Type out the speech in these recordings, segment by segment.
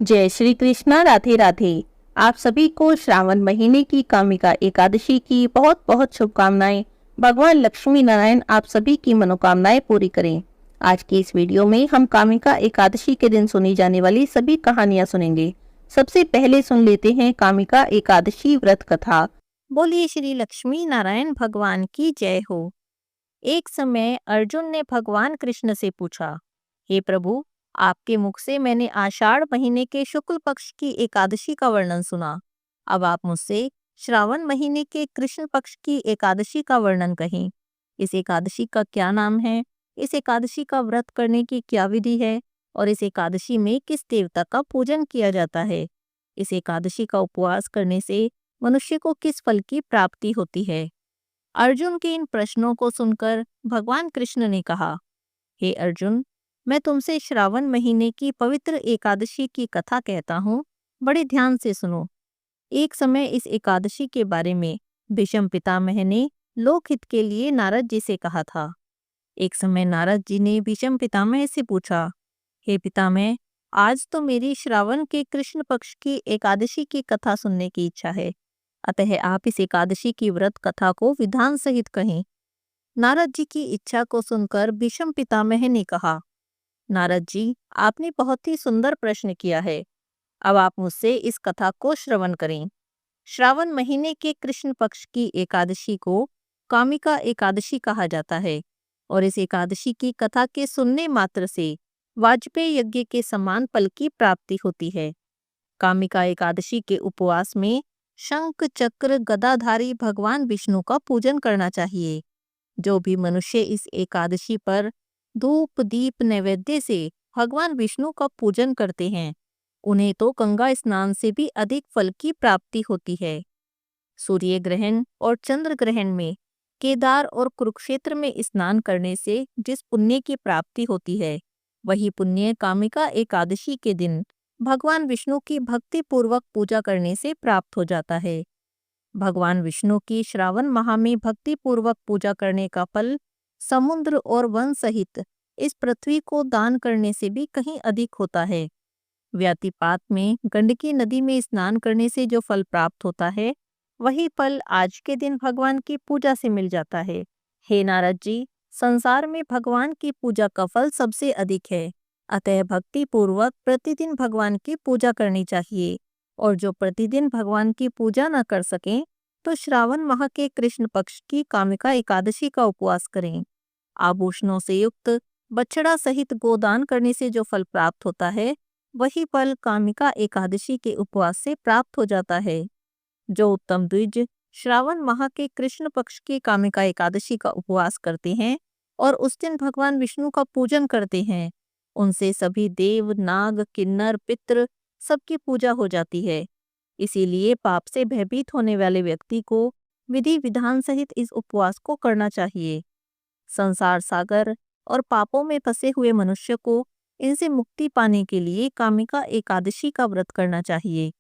जय श्री कृष्णा। राधे राधे। आप सभी को श्रावण महीने की कामिका एकादशी की बहुत बहुत शुभकामनाएं। भगवान लक्ष्मी नारायण आप सभी की मनोकामनाएं पूरी करें। आज की इस वीडियो में हम कामिका एकादशी के दिन सुनी जाने वाली सभी कहानियां सुनेंगे। सबसे पहले सुन लेते हैं कामिका एकादशी व्रत कथा। बोलिए श्री लक्ष्मी नारायण भगवान की जय हो। एक समय अर्जुन ने भगवान कृष्ण से पूछा, हे प्रभु, आपके मुख से मैंने आषाढ़ महीने के शुक्ल पक्ष की एकादशी का वर्णन सुना। अब आप मुझसे श्रावण महीने के कृष्ण पक्ष की एकादशी का वर्णन कहें। इस एकादशी का क्या नाम है, इस एकादशी का व्रत करने की क्या विधि है और इस एकादशी में किस देवता का पूजन किया जाता है। इस एकादशी का उपवास करने से मनुष्य को किस फल की प्राप्ति होती है। अर्जुन के इन प्रश्नों को सुनकर भगवान कृष्ण ने कहा, हे अर्जुन, मैं तुमसे श्रावण महीने की पवित्र एकादशी की कथा कहता हूँ, बड़े ध्यान से सुनो। एक समय इस एकादशी के बारे में भीष्म पितामह ने लोकहित के लिए नारद जी से कहा था। एक समय नारद जी ने भीष्म पितामह से पूछा, हे पितामह, आज तो मेरी श्रावण के कृष्ण पक्ष की एकादशी की कथा सुनने की इच्छा है, अतः आप इस एकादशी की व्रत कथा को विधान सहित कहें। नारद जी की इच्छा को सुनकर भीष्म पितामह ने कहा, नारद जी, आपने बहुत ही सुंदर प्रश्न किया है। अब आप मुझसे इस कथा को श्रवण करें। श्रावण महीने के कृष्ण पक्ष की एकादशी को कामिका एकादशी कहा जाता है और इस एकादशी की कथा के सुनने मात्र से वाजपेय यज्ञ के समान फल की प्राप्ति होती है। कामिका एकादशी के उपवास में शंख चक्र गदाधारी भगवान विष्णु का पूजन करना चाहिए। जो भी मनुष्य इस एकादशी पर धूप दीप नैवेद्य से भगवान विष्णु का पूजन करते हैं, उन्हें तो गंगा स्नान से भी अधिक फल की प्राप्ति होती है। सूर्य ग्रहण और चंद्र ग्रहण में केदार और कुरुक्षेत्र में स्नान करने से जिस पुण्य की प्राप्ति होती है, वही पुण्य कामिका एकादशी के दिन भगवान विष्णु की भक्ति पूर्वक पूजा करने से प्राप्त हो जाता है। भगवान विष्णु की श्रावण माह में भक्ति पूर्वक पूजा करने का फल समुद्र और वन सहित इस पृथ्वी को दान करने से भी कहीं अधिक होता है। व्यातिपात में गंडकी नदी में स्नान करने से जो फल प्राप्त होता है, वही फल आज के दिन भगवान की पूजा से मिल जाता है। हे नारद जी, संसार में भगवान की पूजा का फल सबसे अधिक है, अतः भक्ति पूर्वक प्रतिदिन भगवान की पूजा करनी चाहिए। और जो प्रतिदिन भगवान की पूजा न कर सकें, तो श्रावण माह के कृष्ण पक्ष की कामिका एकादशी का उपवास करें। आभूषणों से युक्त बछड़ा सहित गोदान करने से जो फल प्राप्त होता है, वही फल कामिका एकादशी के उपवास से प्राप्त हो जाता है। जो उत्तम द्विज श्रावण माह के कृष्ण पक्ष की कामिका एकादशी का उपवास करते हैं और उस दिन भगवान विष्णु का पूजन करते हैं, उनसे सभी देव नाग किन्नर पितृ सबकी पूजा हो जाती है। इसीलिए पाप से भयभीत होने वाले व्यक्ति को विधि विधान सहित इस उपवास को करना चाहिए। संसार सागर और पापों में फंसे हुए मनुष्य को इनसे मुक्ति पाने के लिए कामिका एकादशी का व्रत करना चाहिए।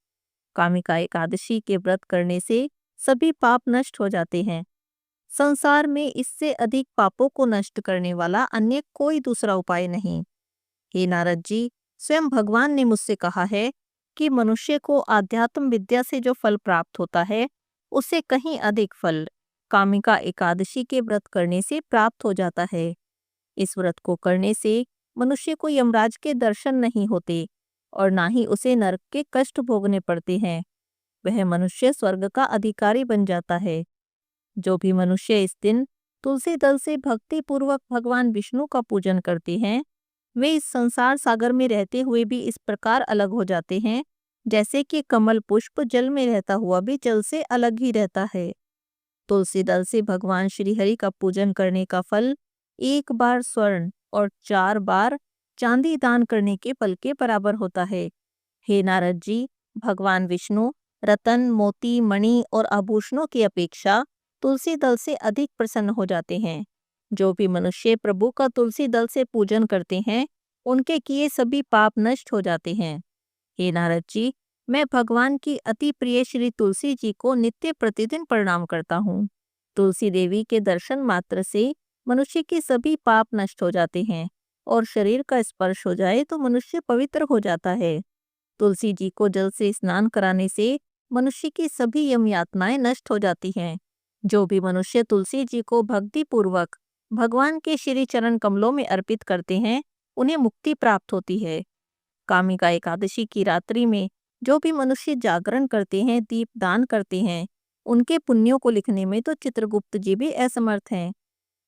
कामिका एकादशी के व्रत करने से सभी पाप नष्ट हो जाते हैं। संसार में इससे अधिक पापों को नष्ट करने वाला अन्य कोई दूसरा उपाय नहीं। हे नारद जी, स्वयं भगवान ने मुझसे कहा है कि मनुष्य को आध्यात्म विद्या से जो फल प्राप्त होता है, उससे कहीं अधिक फल कामिका एकादशी के व्रत करने से प्राप्त हो जाता है। इस व्रत को करने से मनुष्य को यमराज के दर्शन नहीं होते और ना ही उसे नरक के कष्ट भोगने पड़ते हैं। वह मनुष्य स्वर्ग का अधिकारी बन जाता है। जो भी मनुष्य इस दिन तुलसी दल से भक्ति पूर्वक भगवान विष्णु का पूजन करते हैं, वे इस संसार सागर में रहते हुए भी इस प्रकार अलग हो जाते हैं, जैसे कि कमल पुष्प जल में रहता हुआ भी जल से अलग ही रहता है। तुलसी दल से भगवान श्री हरि का पूजन करने का फल 1 बार स्वर्ण और 4 बार चांदी दान करने के फल के बराबर होता है। हे नारद जी, भगवान विष्णु रतन मोती मणि और आभूषणों की अपेक्षा तुलसी दल से अधिक प्रसन्न हो जाते हैं। जो भी मनुष्य प्रभु का तुलसी दल से पूजन करते हैं, उनके किए सभी पाप नष्ट हो जाते हैं। हे नारद जी, मैं भगवान की अति प्रिय श्री तुलसी जी को नित्य प्रतिदिन प्रणाम करता हूँ। तुलसी देवी के दर्शन मात्र से मनुष्य के सभी पाप नष्ट हो जाते हैं और शरीर का स्पर्श हो जाए तो मनुष्य पवित्र हो जाता है। तुलसी जी को जल से स्नान कराने से मनुष्य की सभी यम यातनाएं नष्ट हो जाती हैं। जो भी मनुष्य तुलसी जी को भक्ति पूर्वक भगवान के श्री चरण कमलों में अर्पित करते हैं, उन्हें मुक्ति प्राप्त होती है। कामिका एकादशी की रात्रि में जो भी मनुष्य जागरण करते हैं, दीप दान करते हैं, उनके पुण्यों को लिखने में तो चित्रगुप्त जी भी असमर्थ हैं।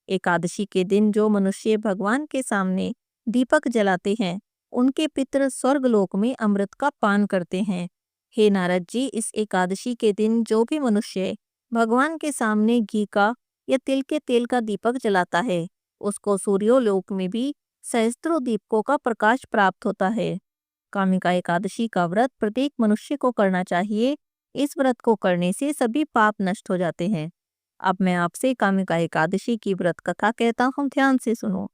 एकादशी के दिन जो मनुष्य भगवान के सामने दीपक जलाते हैं, उनके पितृ स्वर्गलोक में अमृत का पान करते हैं। हे नारद जी, इस एकादशी के दिन जो भी मनुष्य भगवान के सामने घी का या तिल के तेल का दीपक जलाता है, उसको सूर्योलोक में भी सहस्त्रों दीपकों का प्रकाश प्राप्त होता है। कामिका एकादशी का व्रत प्रत्येक मनुष्य को करना चाहिए। इस व्रत को करने से सभी पाप नष्ट हो जाते हैं। अब मैं आपसे कामिका एकादशी की व्रत कथा कहता हूँ, ध्यान से सुनो।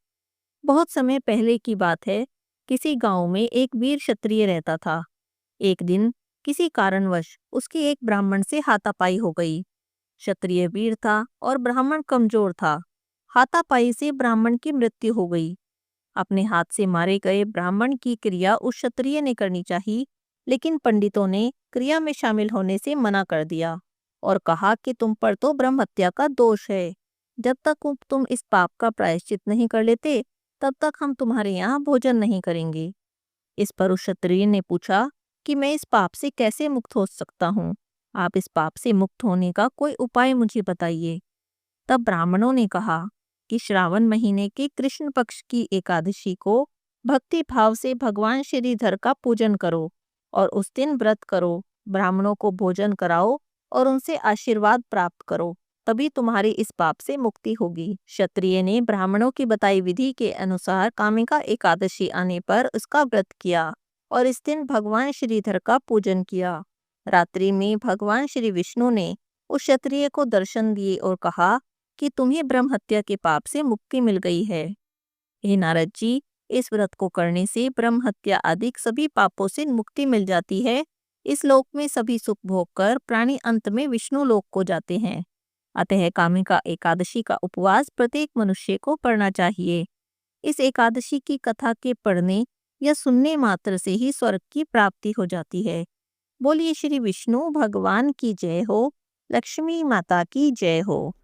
बहुत समय पहले की बात है। किसी गांव में एक वीर क्षत्रिय रहता था। एक दिन किसी कारणवश उसकी एक ब्राह्मण से हाथापाई हो गई। क्षत्रिय वीर था और ब्राह्मण कमजोर था। हाथापाई से ब्राह्मण की मृत्यु हो गई। अपने हाथ से मारे गए ब्राह्मण की क्रिया उस क्षत्रिय ने करनी चाहिए, लेकिन पंडितों ने क्रिया में शामिल होने से मना कर दिया और कहा कि तुम पर तो ब्रह्म हत्या का दोष है। जब तक तुम इस पाप का प्रायश्चित नहीं कर लेते, तब तक हम तुम्हारे यहाँ भोजन नहीं करेंगे। इस पर उस क्षत्रिय ने पूछा कि मैं इस पाप से कैसे मुक्त हो सकता हूँ? आप इस पाप से मुक्त होने का कोई उपाय मुझे बताइए। तब ब्राह्मणों ने कहा कि श्रावण महीने के कृष्ण पक्ष की एकादशी को भक्ति भाव से भगवान श्रीधर का पूजन करो और उस दिन व्रत करो, ब्राह्मणों को भोजन कराओ और उनसे आशीर्वाद प्राप्त करो, तभी तुम्हारी इस पाप से मुक्ति होगी। क्षत्रिय ने ब्राह्मणों की बताई विधि के अनुसार कामिका एकादशी आने पर उसका व्रत किया और इस दिन भगवान श्रीधर का पूजन किया। रात्रि में भगवान श्री विष्णु ने उस क्षत्रिय को दर्शन दिए और कहा कि तुम्हें ब्रह्म हत्या के पाप से मुक्ति मिल गई है। हे नारद जी, इस व्रत को करने से ब्रह्म हत्या आदि सभी पापों से मुक्ति मिल जाती है। इस लोक में सभी सुख भोग कर प्राणी अंत में विष्णु लोक को जाते हैं। अतः कामिका एकादशी का उपवास प्रत्येक मनुष्य को पढ़ना चाहिए। इस एकादशी की कथा के पढ़ने या सुनने मात्र से ही स्वर्ग की प्राप्ति हो जाती है। बोलिए श्री विष्णु भगवान की जय हो, लक्ष्मी माता की जय हो।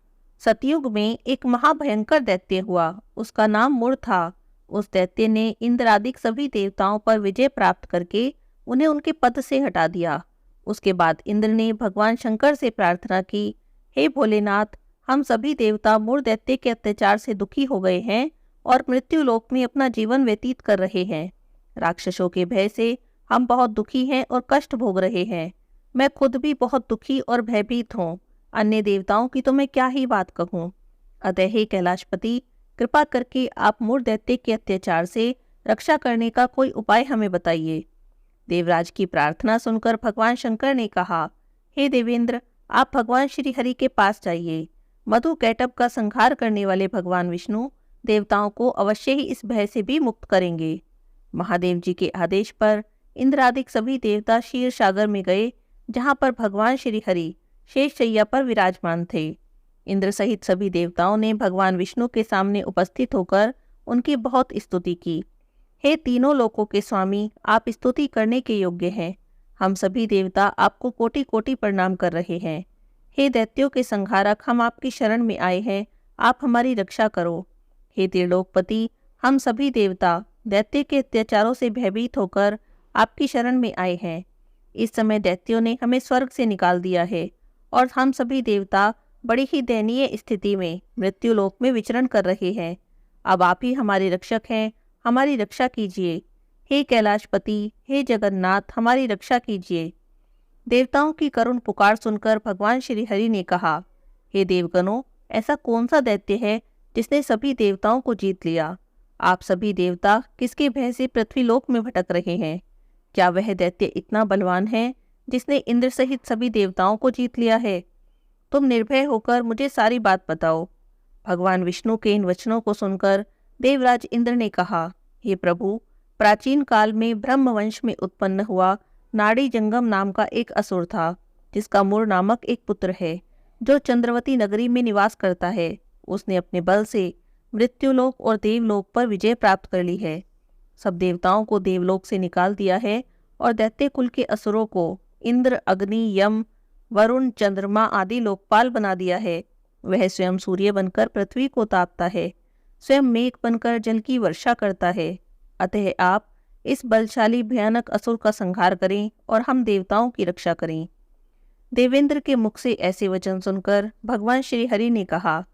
सतयुग में एक महाभयंकर दैत्य हुआ। उसका नाम मूर था। उस दैत्य ने इंद्र आदि सभी देवताओं पर विजय प्राप्त करके उन्हें उनके पद से हटा दिया। उसके बाद इंद्र ने भगवान शंकर से प्रार्थना की, हे भोलेनाथ, हम सभी देवता मूर दैत्य के अत्याचार से दुखी हो गए हैं और मृत्यु लोक में अपना जीवन व्यतीत कर रहे हैं। राक्षसों के भय से हम बहुत दुखी हैं और कष्ट भोग रहे हैं। मैं खुद भी बहुत दुखी और भयभीत हूँ। अन्य देवताओं की तो मैं क्या ही बात कहूँ। अतः हे कैलाशपति, कृपा करके आप मूर दैत्य के अत्याचार से रक्षा करने का कोई उपाय हमें बताइए। देवराज की प्रार्थना सुनकर भगवान शंकर ने कहा, हे देवेंद्र, आप भगवान श्री हरि के पास जाइए। मधु कैटभ का संहार करने वाले भगवान विष्णु देवताओं को अवश्य ही इस भय से भी मुक्त करेंगे। महादेव जी के आदेश पर इंद्रादिक सभी देवता क्षीर सागर में गए, जहाँ पर भगवान श्री हरि शेष शैया पर विराजमान थे। इंद्र सहित सभी देवताओं ने भगवान विष्णु के सामने उपस्थित होकर उनकी बहुत स्तुति की। हे तीनों लोकों के स्वामी, आप स्तुति करने के योग्य हैं। हम सभी देवता आपको कोटि कोटि प्रणाम कर रहे हैं। हे दैत्यों के संहारक, हम आपकी शरण में आए हैं, आप हमारी रक्षा करो। हे त्रिलोकपति, हम सभी देवता दैत्य के अत्याचारों से भयभीत होकर आपकी शरण में आए हैं। इस समय दैत्यों ने हमें स्वर्ग से निकाल दिया है और हम सभी देवता बड़ी ही दयनीय स्थिति में मृत्यु लोक में विचरण कर रहे हैं। अब आप ही हमारे रक्षक हैं, हमारी रक्षा कीजिए। हे कैलाशपति, हे जगन्नाथ, हमारी रक्षा कीजिए। देवताओं की करुण पुकार सुनकर भगवान श्री हरि ने कहा, हे देवगणों, ऐसा कौन सा दैत्य है जिसने सभी देवताओं को जीत लिया? आप सभी देवता किसके भय से पृथ्वीलोक में भटक रहे हैं? क्या वह दैत्य इतना बलवान है जिसने इंद्र सहित सभी देवताओं को जीत लिया है? तुम निर्भय होकर मुझे सारी बात बताओ। भगवान विष्णु के इन वचनों को सुनकर देवराज इंद्र ने कहा, हे प्रभु, प्राचीन काल में ब्रह्मवंश में उत्पन्न हुआ नाड़ी जंगम नाम का एक असुर था, जिसका मूर नामक एक पुत्र है, जो चंद्रवती नगरी में निवास करता है। उसने अपने बल से मृत्युलोक और देवलोक पर विजय प्राप्त कर ली है। सब देवताओं को देवलोक से निकाल दिया है और दैत्य कुल के असुरों को इंद्र, अग्नि, यम, वरुण, चंद्रमा आदि लोकपाल बना दिया है। वह स्वयं सूर्य बनकर पृथ्वी को तापता है, स्वयं मेघ बनकर जल की वर्षा करता है। अतः आप इस बलशाली भयानक असुर का संहार करें और हम देवताओं की रक्षा करें। देवेंद्र के मुख से ऐसे वचन सुनकर भगवान श्री हरि ने कहा,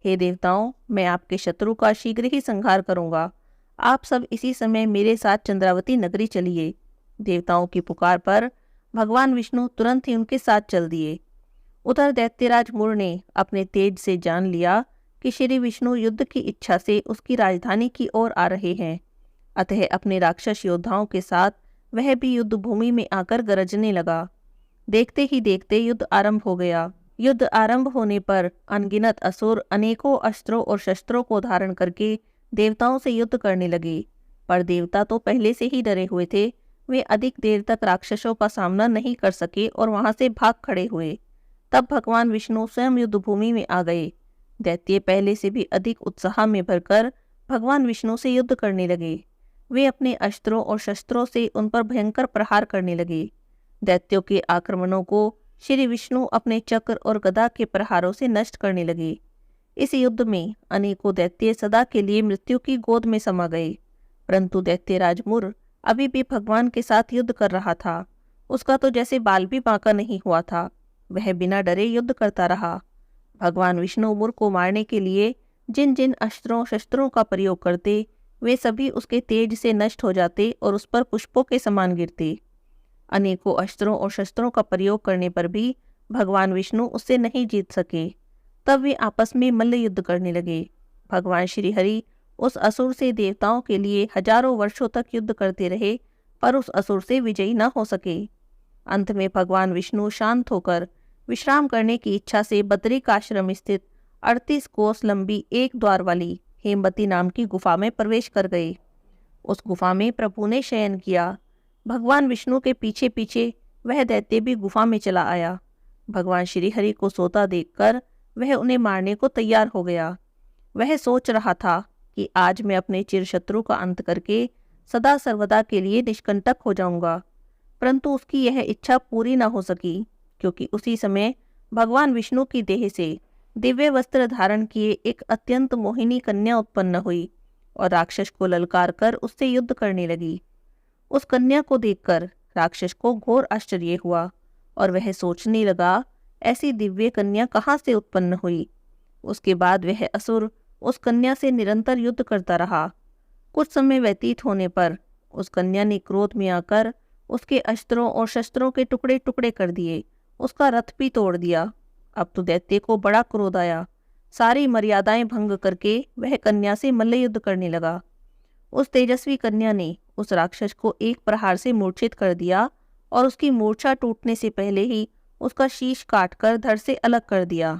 हे देवताओं, मैं आपके शत्रु का शीघ्र ही संहार करूंगा। आप सब इसी समय मेरे साथ चंद्रावती नगरी चलिए। देवताओं की पुकार पर भगवान विष्णु तुरंत ही उनके साथ चल दिए। उधर दैत्यराज मुर ने अपने तेज से जान लिया कि श्री विष्णु युद्ध की इच्छा से उसकी राजधानी की ओर आ रहे हैं। अतः अपने राक्षस योद्धाओं के साथ वह भी युद्ध भूमि में आकर गरजने लगा। देखते ही देखते युद्ध आरंभ हो गया। युद्ध आरंभ होने पर अनगिनत असुर अनेकों अस्त्रों और शस्त्रों को धारण करके देवताओं से युद्ध करने लगे। पर देवता तो पहले से ही डरे हुए थे। वे अधिक देर तक राक्षसों का सामना नहीं कर सके और वहां से भाग खड़े हुए। तब भगवान विष्णु स्वयं युद्ध भूमि में आ गए। दैत्य पहले से भी अधिक उत्साह में भरकर भगवान विष्णु से युद्ध करने लगे। वे अपने अस्त्रों और शस्त्रों से उन पर भयंकर प्रहार करने लगे। दैत्यों के आक्रमणों को श्री विष्णु अपने चक्र और गदा के प्रहारों से नष्ट करने लगे। इस युद्ध में अनेकों दैत्य सदा के लिए मृत्यु की गोद में समा गए। परंतु दैत्यराज मुर अभी भी भगवान के साथ युद्ध कर रहा था। उसका तो जैसे बाल भी बांका नहीं हुआ था। वह बिना डरे युद्ध करता रहा। भगवान विष्णु मुर को मारने के लिए जिन जिन अस्त्रों शस्त्रों का प्रयोग करते, वे सभी उसके तेज से नष्ट हो जाते और उस पर पुष्पों के समान गिरते। अनेकों अस्त्रों और शस्त्रों का प्रयोग करने पर भी भगवान विष्णु उससे नहीं जीत सके। तब वे आपस में मल्ल युद्ध करने लगे। भगवान श्री हरि उस असुर से देवताओं के लिए हजारों वर्षों तक युद्ध करते रहे, पर उस असुर से विजयी न हो सके। अंत में भगवान विष्णु शांत होकर विश्राम करने की इच्छा से बद्रिक आश्रम स्थित 38 कोस लंबी एक द्वार वाली हेमवती नाम की गुफा में प्रवेश कर गए। उस गुफा में प्रभु ने शयन किया। भगवान विष्णु के पीछे पीछे वह दैत्य भी गुफा में चला आया। भगवान श्री हरि को सोता देखकर वह उन्हें मारने को तैयार हो गया। वह सोच रहा था कि आज मैं अपने चिरशत्रु का अंत करके सदा सर्वदा के लिए निष्कंटक हो जाऊंगा। परंतु उसकी यह इच्छा पूरी न हो सकी, क्योंकि उसी समय भगवान विष्णु की देह से दिव्य वस्त्र धारण किए एक अत्यंत मोहिनी कन्या उत्पन्न हुई और राक्षस को ललकार कर उससे युद्ध करने लगी। उस कन्या को देखकर राक्षस को घोर आश्चर्य हुआ और वह सोचने लगा, ऐसी दिव्य कन्या कहाँ से उत्पन्न हुई। उसके बाद वह असुर उस कन्या से निरंतर युद्ध करता रहा। कुछ समय व्यतीत होने पर उस कन्या ने क्रोध में आकर उसके अस्त्रों और शस्त्रों के टुकड़े टुकड़े कर दिए, उसका रथ भी तोड़ दिया। अब तो दैत्य को बड़ा क्रोध आया। सारी मर्यादाएं भंग करके वह कन्या से मल्ल युद्ध करने लगा। उस तेजस्वी कन्या ने उस राक्षस को एक प्रहार से मूर्छित कर दिया और उसकी मूर्छा टूटने से पहले ही उसका शीश काटकर धड़ से अलग कर दिया।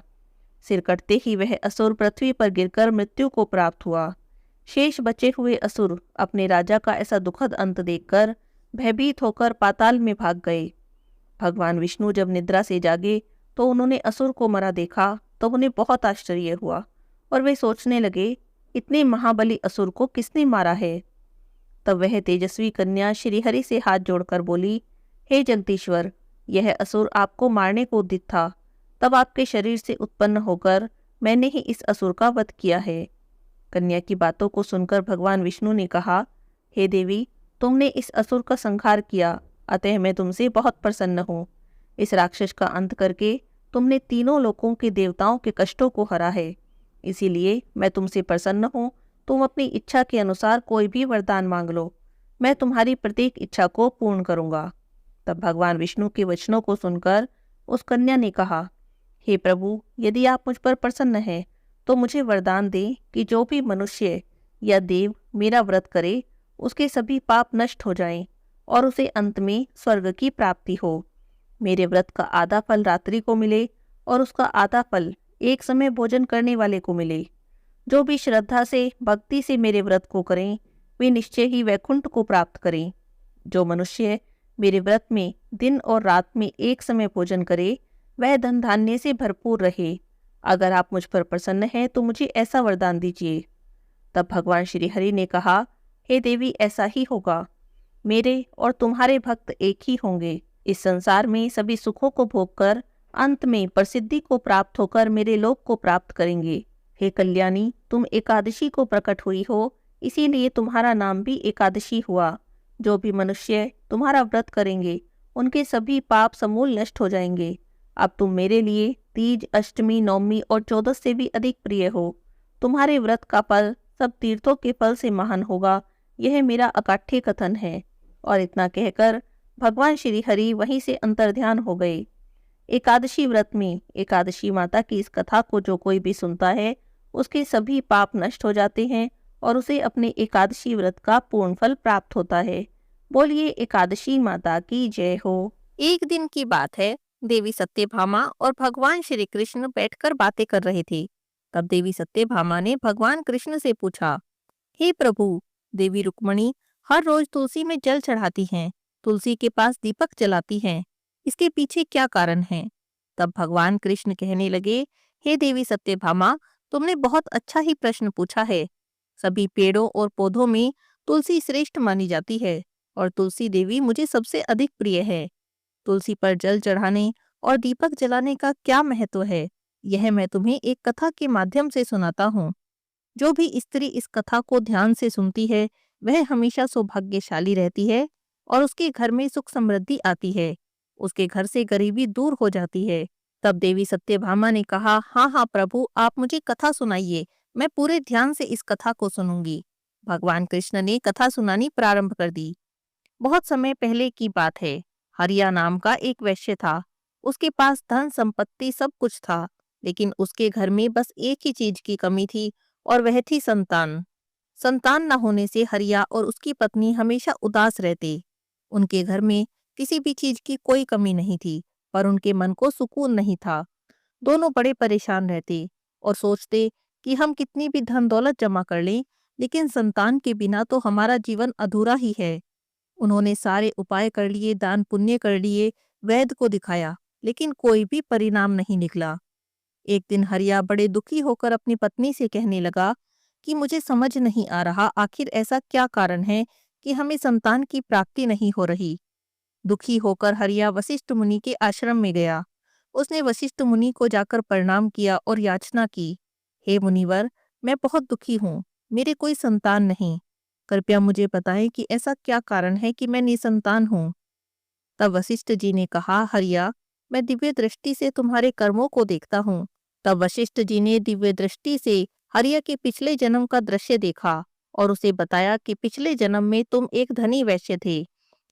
सिर कटते ही वह असुर पृथ्वी पर गिरकर मृत्यु को प्राप्त हुआ। शेष बचे हुए असुर अपने राजा का ऐसा दुखद अंत देखकर भयभीत होकर पाताल में भाग गए। भगवान विष्णु जब निद्रा से जागे तो उन्होंने असुर को मरा देखा तो उन्हें बहुत आश्चर्य हुआ और वे सोचने लगे, इतने महाबली असुर को किसने मारा है। तब वह तेजस्वी कन्या श्री हरि से हाथ जोड़कर बोली, हे जगदीश्वर, यह असुर आपको मारने को उद्यत था। तब आपके शरीर से उत्पन्न होकर मैंने ही इस असुर का वध किया है। कन्या की बातों को सुनकर भगवान विष्णु ने कहा, हे देवी, तुमने इस असुर का संहार किया, अतः मैं तुमसे बहुत प्रसन्न हूँ। इस राक्षस का अंत करके तुमने तीनों लोकों के देवताओं के कष्टों को हरा है, इसीलिए मैं तुमसे प्रसन्न हूँ। तुम अपनी इच्छा के अनुसार कोई भी वरदान मांग लो, मैं तुम्हारी प्रत्येक इच्छा को पूर्ण करूँगा। तब भगवान विष्णु के वचनों को सुनकर उस कन्या ने कहा, हे प्रभु, यदि आप मुझ पर प्रसन्न हैं तो मुझे वरदान दें कि जो भी मनुष्य या देव मेरा व्रत करे उसके सभी पाप नष्ट हो जाएं और उसे अंत में स्वर्ग की प्राप्ति हो। मेरे व्रत का आधा फल रात्रि को मिले और उसका आधा फल एक समय भोजन करने वाले को मिले। जो भी श्रद्धा से भक्ति से मेरे व्रत को करें वे निश्चय ही वैकुंठ को प्राप्त करें। जो मनुष्य मेरे व्रत में दिन और रात में एक समय भोजन करे वह धन धान्य से भरपूर रहे। अगर आप मुझ पर प्रसन्न हैं तो मुझे ऐसा वरदान दीजिए। तब भगवान श्री हरि ने कहा, हे देवी, ऐसा ही होगा। मेरे और तुम्हारे भक्त एक ही होंगे। इस संसार में सभी सुखों को भोगकर अंत में प्रसिद्धि को प्राप्त होकर मेरे लोक को प्राप्त करेंगे। हे कल्याणी, तुम एकादशी को प्रकट हुई हो, इसीलिए तुम्हारा नाम भी एकादशी हुआ। जो भी मनुष्य तुम्हारा व्रत करेंगे उनके सभी पाप समूल नष्ट हो जाएंगे। अब तुम मेरे लिए तीज, अष्टमी, नवमी और 14 से भी अधिक प्रिय हो। तुम्हारे व्रत का फल सब तीर्थों के फल से महान होगा, यह मेरा अकाठ्य कथन है। और इतना कहकर भगवान श्री हरि वहीं से अंतर्ध्यान हो गए। एकादशी व्रत में एकादशी माता की इस कथा को जो कोई भी सुनता है उसके सभी पाप नष्ट हो जाते हैं और उसे अपने एकादशी व्रत का पूर्ण फल प्राप्त होता है। बोलिए एकादशी माता की जय हो। एक दिन की बात है, देवी सत्यभामा और भगवान श्री कृष्ण बैठकर बातें कर रहे थे। तब देवी सत्यभामा ने भगवान कृष्ण से पूछा, हे प्रभु, देवी रुक्मणी हर रोज तुलसी में जल चढ़ाती हैं, तुलसी के पास दीपक जलाती हैं, इसके पीछे क्या कारण है? तब भगवान कृष्ण कहने लगे, हे देवी सत्यभामा, तुमने बहुत अच्छा ही प्रश्न पूछा है। सभी पेड़ों और पौधों में तुलसी श्रेष्ठ मानी जाती है और तुलसी देवी मुझे सबसे अधिक प्रिय है। तुलसी पर जल चढ़ाने और दीपक जलाने का क्या महत्व है, यह मैं तुम्हें एक कथा के माध्यम से सुनाता हूँ। जो भी स्त्री इस कथा को ध्यान से सुनती है वह हमेशा सौभाग्यशाली रहती है और उसके घर में सुख समृद्धि आती है, उसके घर से गरीबी दूर हो जाती है। तब देवी सत्यभामा ने कहा, हाँ हाँ प्रभु, आप मुझे कथा सुनाइए, मैं पूरे ध्यान से इस कथा को सुनूंगी। भगवान कृष्ण ने कथा सुनानी प्रारंभ कर दी। बहुत समय पहले की बात है। हरिया नाम का एक वैश्य था। उसके पास धन संपत्ति सब कुछ था, लेकिन उसके घर में बस एक ही चीज की कमी थी और वह थी संतान। संतान न होने से हरिया और उसकी पत्नी हमेशा उदास रहते। उनके घर में किसी भी चीज की कोई कमी नहीं थी, पर उनके मन को सुकून नहीं था। दोनों बड़े परेशान रहते और सोचते कि हम कितनी भी धन दौलत जमा कर लें, लेकिन संतान के बिना तो हमारा जीवन अधूरा ही है। उन्होंने सारे उपाय कर लिए, दान पुण्य कर लिए, वैद्य को दिखाया, लेकिन कोई भी परिणाम नहीं निकला। एक दिन हरिया बड़े दुखी होकर अपनी पत्नी से कहने लगा कि मुझे समझ नहीं आ रहा, आखिर ऐसा क्या कारण है कि हमें संतान की प्राप्ति नहीं हो रही। दुखी होकर हरिया वशिष्ठ मुनि के आश्रम में गया। उसने वशिष्ठ मुनि को जाकर प्रणाम किया और याचना की, हे मुनिवर, मैं बहुत दुखी हूँ, मेरे कोई संतान नहीं, कृपया मुझे बताएं कि ऐसा क्या कारण है कि मैं निसंतान हूँ। तब वशिष्ठ जी ने कहा, हरिया, मैं दिव्य दृष्टि से तुम्हारे कर्मों को देखता हूँ। तब वशिष्ठ जी ने दिव्य दृष्टि से हरिया के पिछले जन्म का दृश्य देखा और उसे बताया कि पिछले जन्म में तुम एक धनी वैश्य थे।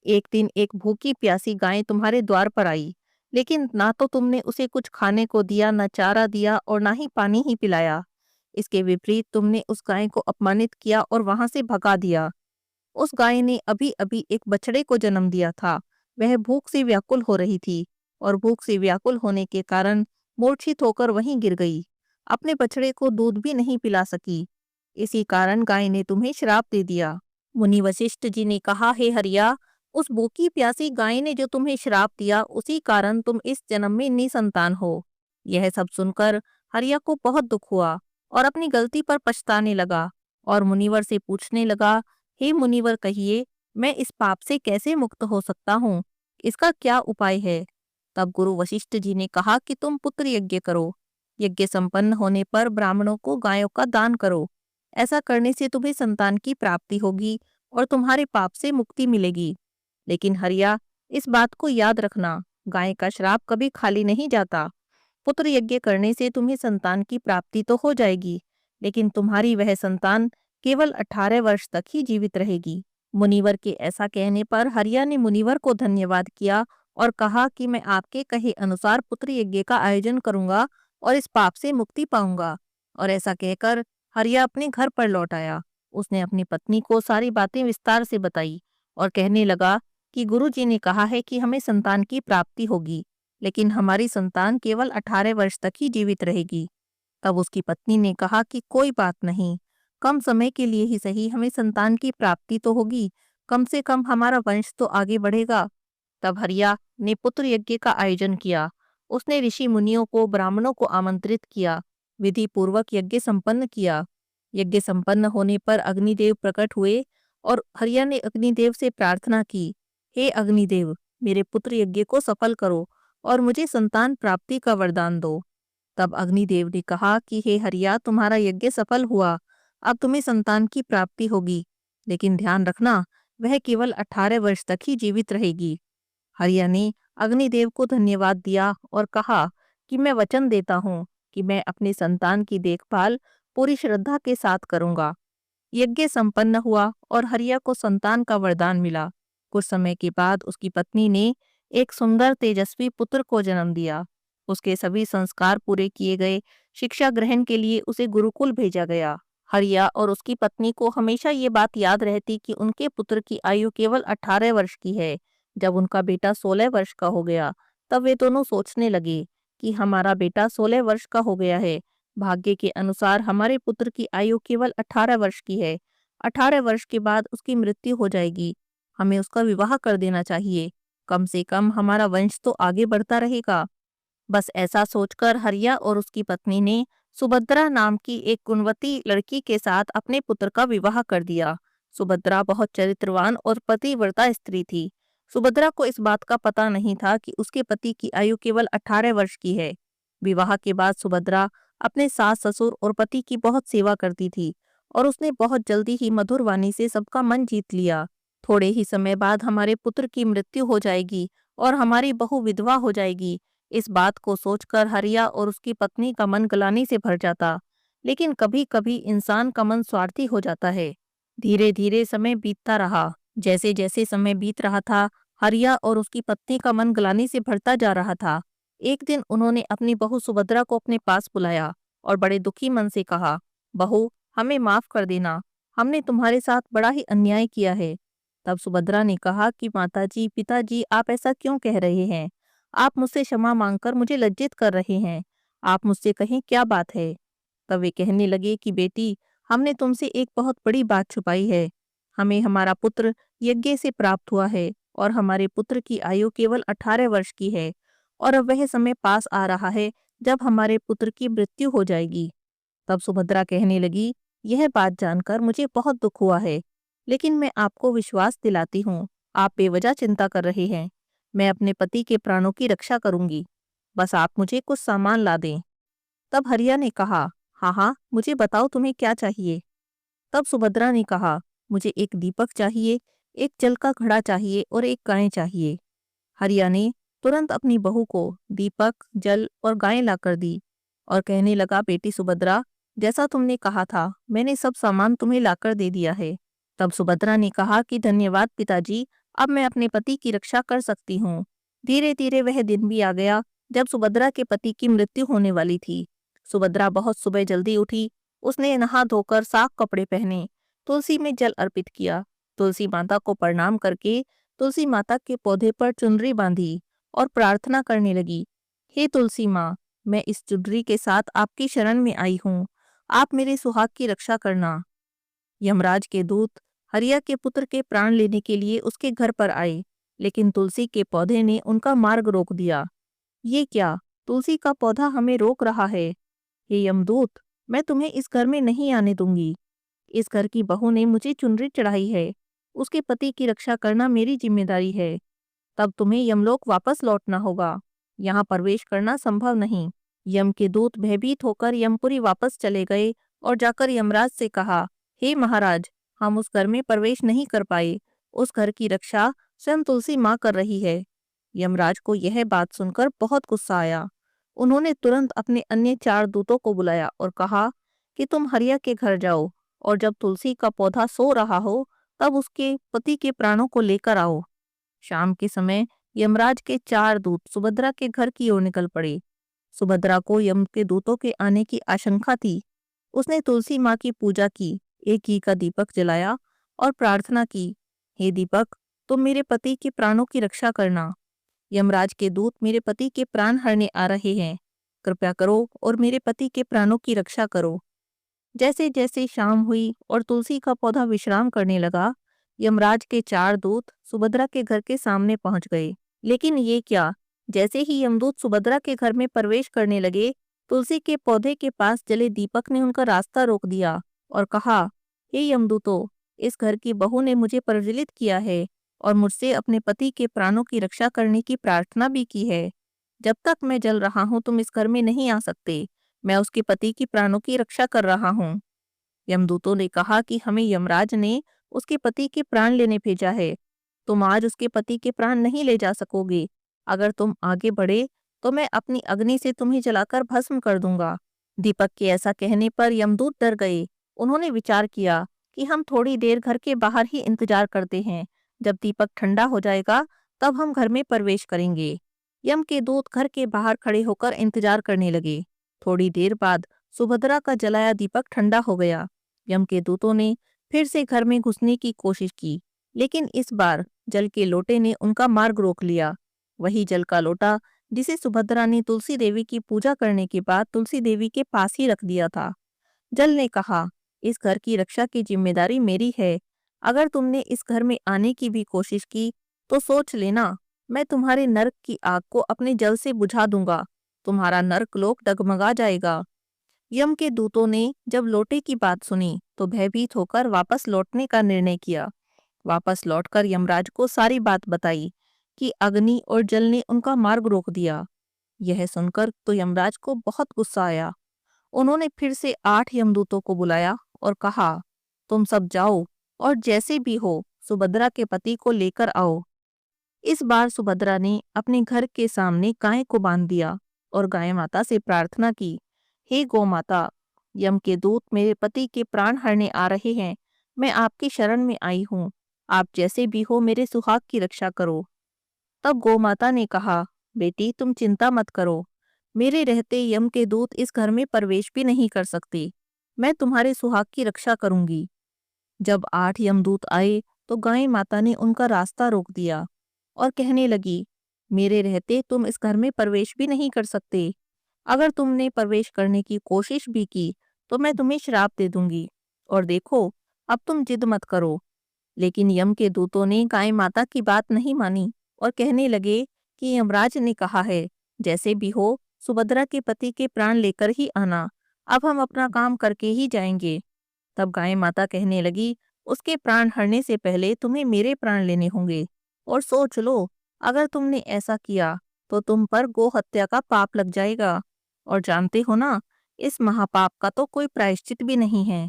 एक दिन एक भूखी प्यासी गाय तुम्हारे द्वार पर आई, लेकिन ना तो तुमने उसे कुछ खाने को दिया, न चारा दिया और ना ही पानी ही पिलाया। इसके विपरीत तुमने उस गाय को अपमानित किया और वहां से भगा दिया। उस गाय ने अभी अभी एक बछड़े को जन्म दिया था। वह भूख से व्याकुल हो रही थी और भूख से व्याकुल होने के कारण मूर्छित होकर वहीं गिर गई। अपने बछड़े को दूध भी नहीं पिला सकी। इसी कारण गाय ने तुम्हें श्राप दे दिया। मुनि वशिष्ठ जी ने कहा, हे हरिया, उस भूखी प्यासी गाय ने जो तुम्हें श्राप दिया, उसी कारण तुम इस जन्म में निसंतान हो। यह सब सुनकर हरिया को बहुत दुख हुआ और अपनी गलती पर पछताने लगा और मुनिवर से पूछने लगा, हे मुनिवर, कहिए, मैं इस पाप से कैसे मुक्त हो सकता हूँ? इसका क्या उपाय है? तब गुरु वशिष्ठ जी ने कहा कि तुम पुत्र यज्ञ करो। यज्ञ संपन्न होने पर ब्राह्मणों को गायों का दान करो। ऐसा करने से तुम्हें संतान की प्राप्ति होगी और तुम्हारे पाप से मुक्ति मिलेगी। लेकिन हरिया, इस बात को याद रखना, गाय का श्राप कभी खाली नहीं जाता। पुत्र यज्ञ करने से तुम्हें संतान की प्राप्ति तो हो जाएगी, लेकिन तुम्हारी वह संतान केवल 18 वर्ष तक ही जीवित रहेगी। मुनिवर के ऐसा कहने पर हरिया ने मुनिवर को धन्यवाद किया और कहा कि मैं आपके कहे अनुसार पुत्र यज्ञ का आयोजन करूंगा और इस पाप से मुक्ति पाऊंगा। और ऐसा कहकर हरिया अपने घर पर लौट आया। उसने अपनी पत्नी को सारी बातें विस्तार से बताई और कहने लगा कि गुरुजी ने कहा है कि हमें संतान की प्राप्ति होगी, लेकिन हमारी संतान केवल 18 वर्ष तक ही जीवित रहेगी। तब उसकी पत्नी ने कहा कि कोई बात नहीं, कम समय के लिए ही सही, हमें संतान की प्राप्ति तो होगी, कम से कम हमारा वंश तो आगे बढ़ेगा। तब हरिया ने पुत्र यज्ञ का आयोजन किया। उसने ऋषि मुनियों को, ब्राह्मणों को आमंत्रित किया, विधि पूर्वक यज्ञ संपन्न किया। यज्ञ संपन्न होने पर अग्निदेव प्रकट हुए और हरिया ने अग्निदेव से प्रार्थना की, हे अग्निदेव, मेरे पुत्र यज्ञ को सफल करो और मुझे संतान प्राप्ति का वरदान दो। तब अग्निदेव ने कहा कि हे हरिया, तुम्हारा यज्ञ सफल हुआ, अब तुम्हें संतान की प्राप्ति होगी, लेकिन ध्यान रखना वह केवल 18 वर्ष तक ही जीवित रहेगी। हरिया ने अग्निदेव को धन्यवाद दिया और कहा कि मैं वचन देता हूँ कि मैं अपने संतान की देखभाल पूरी श्रद्धा के साथ करूंगा। यज्ञ संपन्न हुआ और हरिया को संतान का वरदान मिला। कुछ समय के बाद उसकी पत्नी ने एक सुंदर तेजस्वी पुत्र को जन्म दिया। उसके सभी संस्कार पूरे किए गए। शिक्षा ग्रहण के लिए उसे गुरुकुल भेजा गया। हरिया और उसकी पत्नी को हमेशा ये बात याद रहती कि उनके पुत्र की आयु केवल 18 वर्ष की है। जब उनका बेटा 16 वर्ष का हो गया, तब वे दोनों सोचने लगे कि हमारा बेटा 16 वर्ष का हो गया है। भाग्य के अनुसार हमारे पुत्र की आयु केवल 18 वर्ष की है। 18 वर्ष के बाद उसकी मृत्यु हो जाएगी। हमें उसका विवाह कर देना चाहिए। कम से कम हमारा वंश तो आगे बढ़ता रहेगा। बस ऐसा सोचकर हरिया और उसकी पत्नी ने सुभद्रा नाम की एक गुणवती लड़की के साथ अपने पुत्र का विवाह कर दिया। सुभद्रा बहुत चरित्रवान और पतिव्रता स्त्री थी। सुभद्रा को इस बात का पता नहीं था कि उसके पति की आयु केवल 18 वर्ष की है। विवाह के बाद सुभद्रा अपने सास ससुर और पति की बहुत सेवा करती थी और उसने बहुत जल्दी ही मधुर वाणी से सबका मन जीत लिया। थोड़े ही समय बाद हमारे पुत्र की मृत्यु हो जाएगी और हमारी बहू विधवा हो जाएगी। इस बात को सोचकर हरिया और उसकी पत्नी का मन ग्लानि से भर जाता। लेकिन कभी कभी इंसान का मन स्वार्थी हो जाता है। धीरे धीरे समय बीतता रहा। जैसे जैसे समय बीत रहा था, हरिया और उसकी पत्नी का मन ग्लानि से भरता जा रहा था। एक दिन उन्होंने अपनी बहू सुभद्रा को अपने पास बुलाया और बड़े दुखी मन से कहा, बहू, हमें माफ कर देना, हमने तुम्हारे साथ बड़ा ही अन्याय किया है। तब सुभद्रा ने कहा कि माताजी, पिताजी, आप ऐसा क्यों कह रहे हैं? आप मुझसे क्षमा मांगकर मुझे लज्जित कर रहे हैं। आप मुझसे कहें क्या बात है? तब वे कहने लगे कि बेटी, हमने तुमसे एक बहुत बड़ी बात छुपाई है। हमें हमारा पुत्र यज्ञ से प्राप्त हुआ है और हमारे पुत्र की आयु केवल 18 वर्ष की है और अब वह समय पास आ रहा है जब हमारे पुत्र की मृत्यु हो जाएगी। तब सुभद्रा कहने लगी, यह बात जानकर मुझे बहुत दुख हुआ है, लेकिन मैं आपको विश्वास दिलाती हूँ, आप बेवजह चिंता कर रहे हैं। मैं अपने पति के प्राणों की रक्षा करूंगी। बस आप मुझे कुछ सामान ला दें। तब हरिया ने कहा, हाँ हाँ, मुझे बताओ तुम्हें क्या चाहिए। तब सुभद्रा ने कहा, मुझे एक दीपक चाहिए, एक जल का घड़ा चाहिए और एक गाय चाहिए। हरिया ने तुरंत अपनी बहू को दीपक, जल और गाय लाकर दी और कहने लगा, बेटी सुभद्रा, जैसा तुमने कहा था मैंने सब सामान तुम्हें लाकर दे दिया है। तब सुभद्रा ने कहा कि धन्यवाद पिताजी, अब मैं अपने पति की रक्षा कर सकती हूँ। धीरे धीरे वह दिन भी आ गया जब सुभद्रा के पति की मृत्यु होने वाली थी। सुभद्रा बहुत सुबह जल्दी उठी। उसने नहा धोकर साफ कपड़े पहने, तुलसी में जल अर्पित किया, तुलसी माता को प्रणाम करके तुलसी माता के पौधे पर चुनरी बांधी और प्रार्थना करने लगी, हे तुलसी माँ, मैं इस चुनरी के साथ आपकी शरण में आई हूँ, आप मेरे सुहाग की रक्षा करना। यमराज के दूत हरिया के पुत्र के प्राण लेने के लिए उसके घर पर आए, लेकिन तुलसी के पौधे ने उनका मार्ग रोक दिया। ये क्या, तुलसी का पौधा हमें रोक रहा है? हे यमदूत, मैं तुम्हें इस घर में नहीं आने दूंगी। इस घर की बहू ने मुझे चुनरी चढ़ाई है, उसके पति की रक्षा करना मेरी जिम्मेदारी है। तब तुम्हें यमलोक वापस लौटना होगा, यहाँ प्रवेश करना संभव नहीं। यम के दूत भयभीत होकर यमपुरी वापस चले गए और जाकर यमराज से कहा, हे महाराज, हम उस घर में प्रवेश नहीं कर पाए, उस घर की रक्षा स्वयं तुलसी माँ कर रही है। यमराज को यह बात सुनकर बहुत गुस्सा आया। उन्होंने तुरंत अपने अन्य 4 दूतों को बुलाया और कहा कि तुम हरिया के घर जाओ और जब तुलसी का पौधा सो रहा हो तब उसके पति के प्राणों को लेकर आओ। शाम के समय यमराज के 4 दूत सुभद्रा के घर की ओर निकल पड़े। सुभद्रा को यम के दूतों के आने की आशंका थी। उसने तुलसी माँ की पूजा की, एक घी का दीपक जलाया और प्रार्थना की, हे दीपक, तुम मेरे पति के प्राणों की रक्षा करना। यमराज के दूत मेरे पति के प्राण हरने आ रहे हैं, कृपया करो और मेरे पति के प्राणों की रक्षा करो। जैसे जैसे शाम हुई और तुलसी का पौधा विश्राम करने लगा, यमराज के 4 दूत सुभद्रा के घर के सामने पहुंच गए। लेकिन ये क्या, जैसे ही यमदूत सुभद्रा के घर में प्रवेश करने लगे, तुलसी के पौधे के पास जले दीपक ने उनका रास्ता रोक दिया और कहा, हे यमदूतों, इस घर की बहू ने मुझे प्रज्वलित किया है और मुझसे अपने पति के प्राणों की रक्षा करने की प्रार्थना भी की है। जब तक मैं जल रहा हूँ तुम इस घर में नहीं आ सकते। मैं उसके पति की प्राणों की रक्षा कर रहा हूँ। यमदूतों ने कहा कि हमें यमराज ने उसके पति के प्राण लेने भेजा है। तुम आज उसके पति के प्राण नहीं ले जा सकोगे। अगर तुम आगे बढ़े तो मैं अपनी अग्नि से तुम्हें जलाकर भस्म कर दूंगा। दीपक के ऐसा कहने पर यमदूत डर गए। उन्होंने विचार किया कि हम थोड़ी देर घर के बाहर ही इंतजार करते हैं। जब दीपक ठंडा हो जाएगा तब हम घर में प्रवेश करेंगे। यम के दूत घर के बाहर खड़े होकर इंतजार करने लगे। थोड़ी देर बाद सुभद्रा का जलाया दीपक ठंडा हो गया। यम के दूतों ने फिर से घर में घुसने की कोशिश की, लेकिन इस बार जल के लोटे ने उनका मार्ग रोक लिया। वही जल का लोटा जिसे सुभद्रा ने तुलसी देवी की पूजा करने के बाद तुलसी देवी के पास ही रख दिया था। जल ने कहा, इस घर की रक्षा की जिम्मेदारी मेरी है। अगर तुमने इस घर में आने की भी कोशिश की तो सोच लेना, मैं तुम्हारे नरक की आग को अपने जल से बुझा दूंगा। तुम्हारा नरक लोक डगमगा जाएगा। यम के दूतों ने जब लोटे की बात सुनी तो भयभीत होकर वापस लौटने का निर्णय किया। वापस लौटकर यमराज को सारी बात बताई कि अग्नि और जल ने उनका मार्ग रोक दिया। यह सुनकर तो यमराज को बहुत गुस्सा आया। उन्होंने फिर से 8 यमदूतों को बुलाया और कहा, तुम सब जाओ और जैसे भी हो सुभद्रा के पति को लेकर आओ। इस बार सुभद्रा ने अपने घर के सामने गाय को बांध दिया और गाय माता से प्रार्थना की, हे गौ माता, यम के दूत मेरे पति के प्राण हरने आ रहे हैं। मैं आपकी शरण में आई हूँ। आप जैसे भी हो मेरे सुहाग की रक्षा करो। तब गौ माता ने कहा, बेटी तुम चिंता मत करो। मेरे रहते यम के दूत इस घर में प्रवेश भी नहीं कर सकते। मैं तुम्हारे सुहाग की रक्षा करूंगी। जब 8 यमदूत आए तो गाय माता ने उनका रास्ता रोक दिया और कहने लगी, मेरे रहते तुम इस घर में प्रवेश भी नहीं कर सकते। अगर तुमने प्रवेश करने की कोशिश भी की तो मैं तुम्हें श्राप दे दूंगी। और देखो, अब तुम जिद मत करो। लेकिन यम के दूतों ने गाय माता की बात नहीं मानी और कहने लगे कि यमराज ने कहा है, जैसे भी हो सुभद्रा के पति के प्राण लेकर ही आना। अब हम अपना काम करके ही जाएंगे। तब गाय माता कहने लगी, उसके प्राण हरने से पहले तुम्हें मेरे प्राण लेने होंगे। और सोच लो, अगर तुमने ऐसा किया तो तुम पर गो हत्या का पाप लग जाएगा। और जानते हो ना, इस महापाप का तो कोई प्रायश्चित भी नहीं है।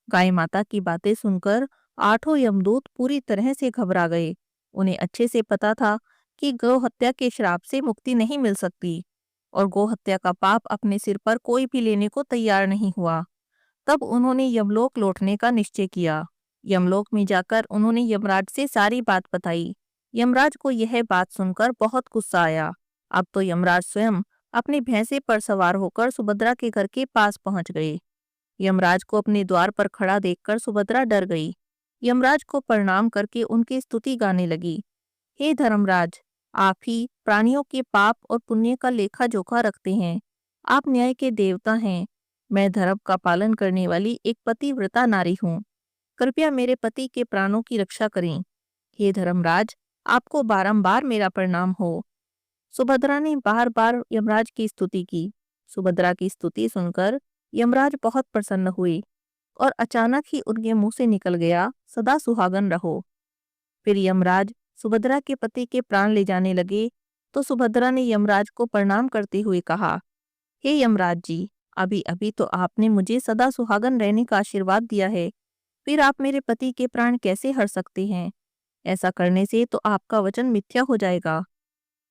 गाय माता की बातें सुनकर 8 यमदूत पूरी तरह से घबरा गए। उन्हें अच्छे से पता था कि गौ हत्या के श्राप से मुक्ति नहीं मिल सकती और गौ हत्या का पाप अपने सिर पर कोई भी लेने को तैयार नहीं हुआ। तब उन्होंने यमलोक लौटने का निश्चय किया। यमलोक में जाकर उन्होंने यमराज से सारी बात बताई। यमराज को यह बात सुनकर बहुत गुस्सा आया। अब तो यमराज स्वयं अपनी भैंसे पर सवार होकर सुभद्रा के घर के पास पहुंच गए। यमराज को अपने द्वार पर खड़ा देखकर सुभद्रा डर गई। यमराज को प्रणाम करके उनकी स्तुति गाने लगी। हे धर्मराज, आप ही प्राणियों के पाप और पुण्य का लेखा जोखा रखते हैं। आप न्याय के देवता हैं। मैं धर्म का पालन करने वाली एक पतिव्रता नारी हूँ। कृपया मेरे पति के प्राणों की रक्षा करें। हे धर्मराज, आपको बारंबार मेरा प्रणाम हो। सुभद्रा ने बार बार यमराज की स्तुति की। सुभद्रा की स्तुति सुनकर यमराज बहुत प्रसन्न हुए और अचानक ही उनके मुंह से निकल गया, सदा सुहागन रहो। फिर यमराज सुभद्रा के पति के प्राण ले जाने लगे तो सुभद्रा ने यमराज को प्रणाम करते हुए कहा, हे यमराज जी, अभी अभी तो आपने मुझे सदा सुहागन रहने का आशीर्वाद दिया है, फिर आप मेरे पति के प्राण कैसे हर सकते हैं? ऐसा करने से तो आपका वचन मिथ्या हो जाएगा।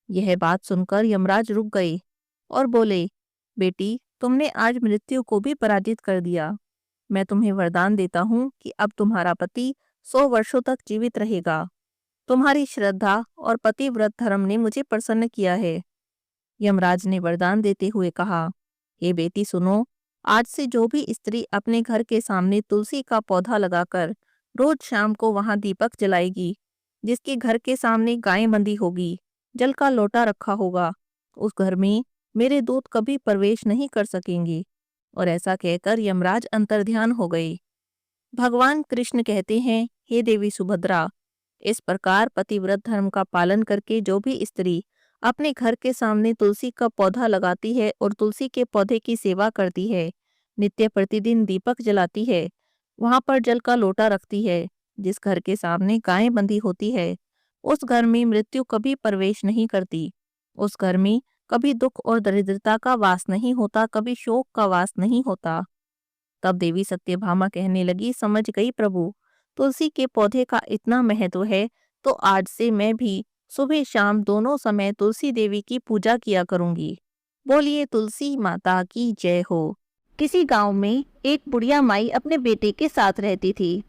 यह बात सुनकर यमराज रुक गए और बोले, बेटी तुमने आज मृत्यु को भी पराजित कर दिया। मैं तुम्हें वरदान देता हूँ कि अब तुम्हारा पति 100 वर्षों तक जीवित रहेगा। तुम्हारी श्रद्धा और पतिव्रत धर्म ने मुझे प्रसन्न किया है। यमराज ने वरदान देते हुए कहा, हे बेटी सुनो, आज से जो भी स्त्री अपने घर के सामने तुलसी का पौधा लगाकर रोज शाम को वहां दीपक जलाएगी, जिसके घर के सामने गाय बंधी होगी, जल का लोटा रखा होगा, उस घर में मेरे दूत कभी प्रवेश नहीं कर सकेंगे। और ऐसा कहकर यमराज अंतर्ध्यान हो गए। भगवान कृष्ण कहते हैं, हे देवी सुभद्रा, इस प्रकार पतिव्रत धर्म का पालन करके जो भी स्त्री अपने घर के सामने तुलसी का पौधा लगाती है और तुलसी के पौधे की सेवा करती है, नित्य प्रतिदिन दीपक जलाती है, वहां पर जल का लोटा रखती है। जिस घर के सामने गायें बंधी होती है, उस घर में मृत्यु कभी प्रवेश नहीं करती। उस घर में कभी दुख और दरिद्रता का वास नहीं होता, कभी शोक का वास नहीं होता। तब देवी सत्यभामा कहने लगी, समझ गई प्रभु, तुलसी के पौधे का इतना महत्व है तो आज से मैं भी सुबह शाम दोनों समय तुलसी देवी की पूजा किया करूंगी। बोलिए तुलसी माता की जय हो। किसी गांव में एक बुढ़िया माई अपने बेटे के साथ रहती थी।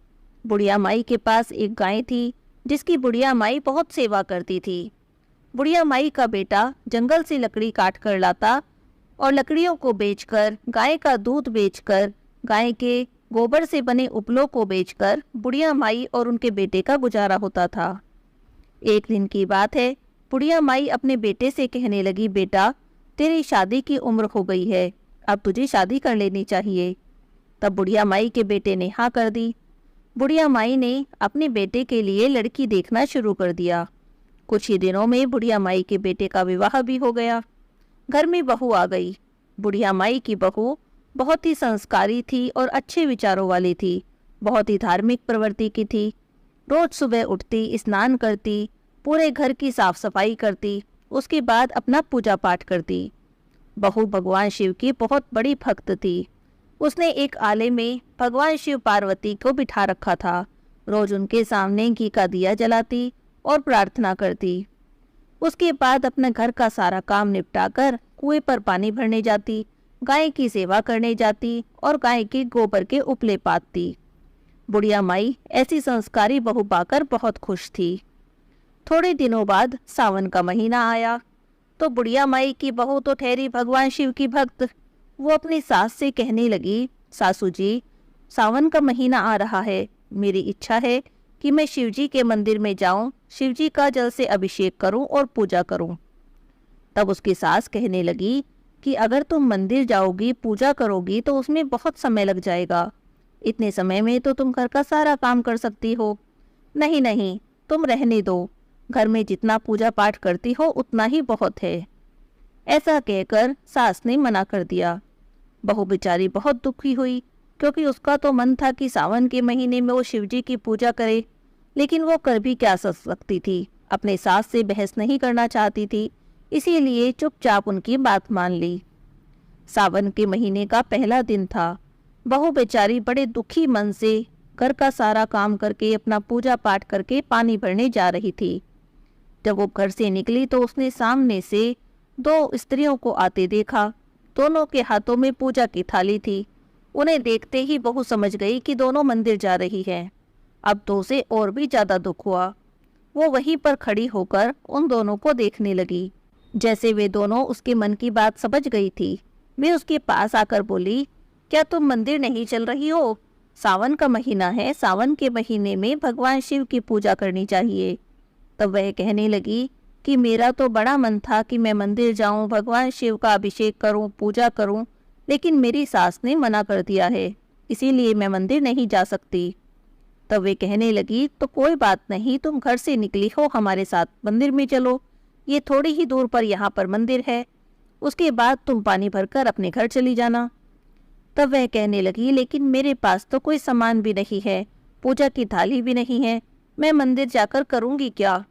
बुढ़िया माई के पास एक गाय थी जिसकी बुढ़िया माई बहुत सेवा करती थी। बुढ़िया माई का बेटा जंगल से लकड़ी काट कर लाता और लकड़ियों को बेचकर, गाय का दूध बेचकर, गाय के गोबर से बने उपलों को बेचकर बुढ़िया माई और उनके बेटे का गुजारा होता था। एक दिन की बात है, बुढ़िया माई अपने बेटे से कहने लगी, बेटा तेरी शादी की उम्र हो गई है, अब तुझे शादी कर लेनी चाहिए। तब बुढ़िया माई के बेटे ने हाँ कर दी। बुढ़िया माई ने अपने बेटे के लिए लड़की देखना शुरू कर दिया। कुछ ही दिनों में बुढ़िया माई के बेटे का विवाह भी हो गया। घर में बहू आ गई। बुढ़िया माई की बहू बहुत ही संस्कारी थी और अच्छे विचारों वाली थी, बहुत ही धार्मिक प्रवृत्ति की थी। रोज सुबह उठती, स्नान करती, पूरे घर की साफ सफाई करती, उसके बाद अपना पूजा पाठ करती। बहू भगवान शिव की बहुत बड़ी भक्त थी। उसने एक आले में भगवान शिव पार्वती को बिठा रखा था। रोज उनके सामने घी का दिया जलाती और प्रार्थना करती। उसके बाद अपने घर का सारा काम निपटाकर कुएं पर पानी भरने जाती, गाय की सेवा करने जाती और गाय के गोबर के उपले पातती। बुढ़िया माई ऐसी संस्कारी बहू पाकर बहुत खुश थी। थोड़े दिनों बाद सावन का महीना आया तो बुढ़िया माई की बहू तो ठहरी भगवान शिव की भक्त। वो अपनी सास से कहने लगी, सासू जी, सावन का महीना आ रहा है, मेरी इच्छा है कि मैं शिवजी के मंदिर में जाऊं, शिवजी का जल से अभिषेक करूं और पूजा करूं। तब उसकी सास कहने लगी कि अगर तुम मंदिर जाओगी, पूजा करोगी तो उसमें बहुत समय लग जाएगा, इतने समय में तो तुम घर का सारा काम कर सकती हो। नहीं नहीं, तुम रहने दो, घर में जितना पूजा पाठ करती हो उतना ही बहुत है। ऐसा कहकर सास ने मना कर दिया। बहू बेचारी बहुत दुखी हुई, क्योंकि उसका तो मन था कि सावन के महीने में वो शिवजी की पूजा करे, लेकिन वो कर भी क्या सकती थी। अपने सास से बहस नहीं करना चाहती थी, इसीलिए चुपचाप उनकी बात मान ली। सावन के महीने का पहला दिन था। बहू बेचारी बड़े दुखी मन से घर का सारा काम करके, अपना पूजा पाठ करके पानी भरने जा रही थी। जब वो घर से निकली तो उसने सामने से दो स्त्रियों को आते देखा। दोनों के हाथों में पूजा की थाली थी। उन्हें देखते ही बहू समझ गई कि दोनों मंदिर जा रही हैं। अब तो उसे और भी ज्यादा दुख हुआ। वो वहीं पर खड़ी होकर उन दोनों को देखने लगी। जैसे वे दोनों उसके मन की बात समझ गई थी, वे उसके पास आकर बोली, क्या तुम मंदिर नहीं चल रही हो? सावन का महीना है, सावन के महीने में भगवान शिव की पूजा करनी चाहिए। तब वह कहने लगी कि मेरा तो बड़ा मन था कि मैं मंदिर जाऊं, भगवान शिव का अभिषेक करूं, पूजा करूं, लेकिन मेरी सास ने मना कर दिया है, इसीलिए मैं मंदिर नहीं जा सकती। तब वे कहने लगी, तो कोई बात नहीं, तुम घर से निकली हो, हमारे साथ मंदिर में चलो, ये थोड़ी ही दूर पर यहाँ पर मंदिर है, उसके बाद तुम पानी भरकर अपने घर चली जाना। तब वह कहने लगी, लेकिन मेरे पास तो कोई सामान भी नहीं है, पूजा की थाली भी नहीं है, मैं मंदिर जाकर करूंगी क्या?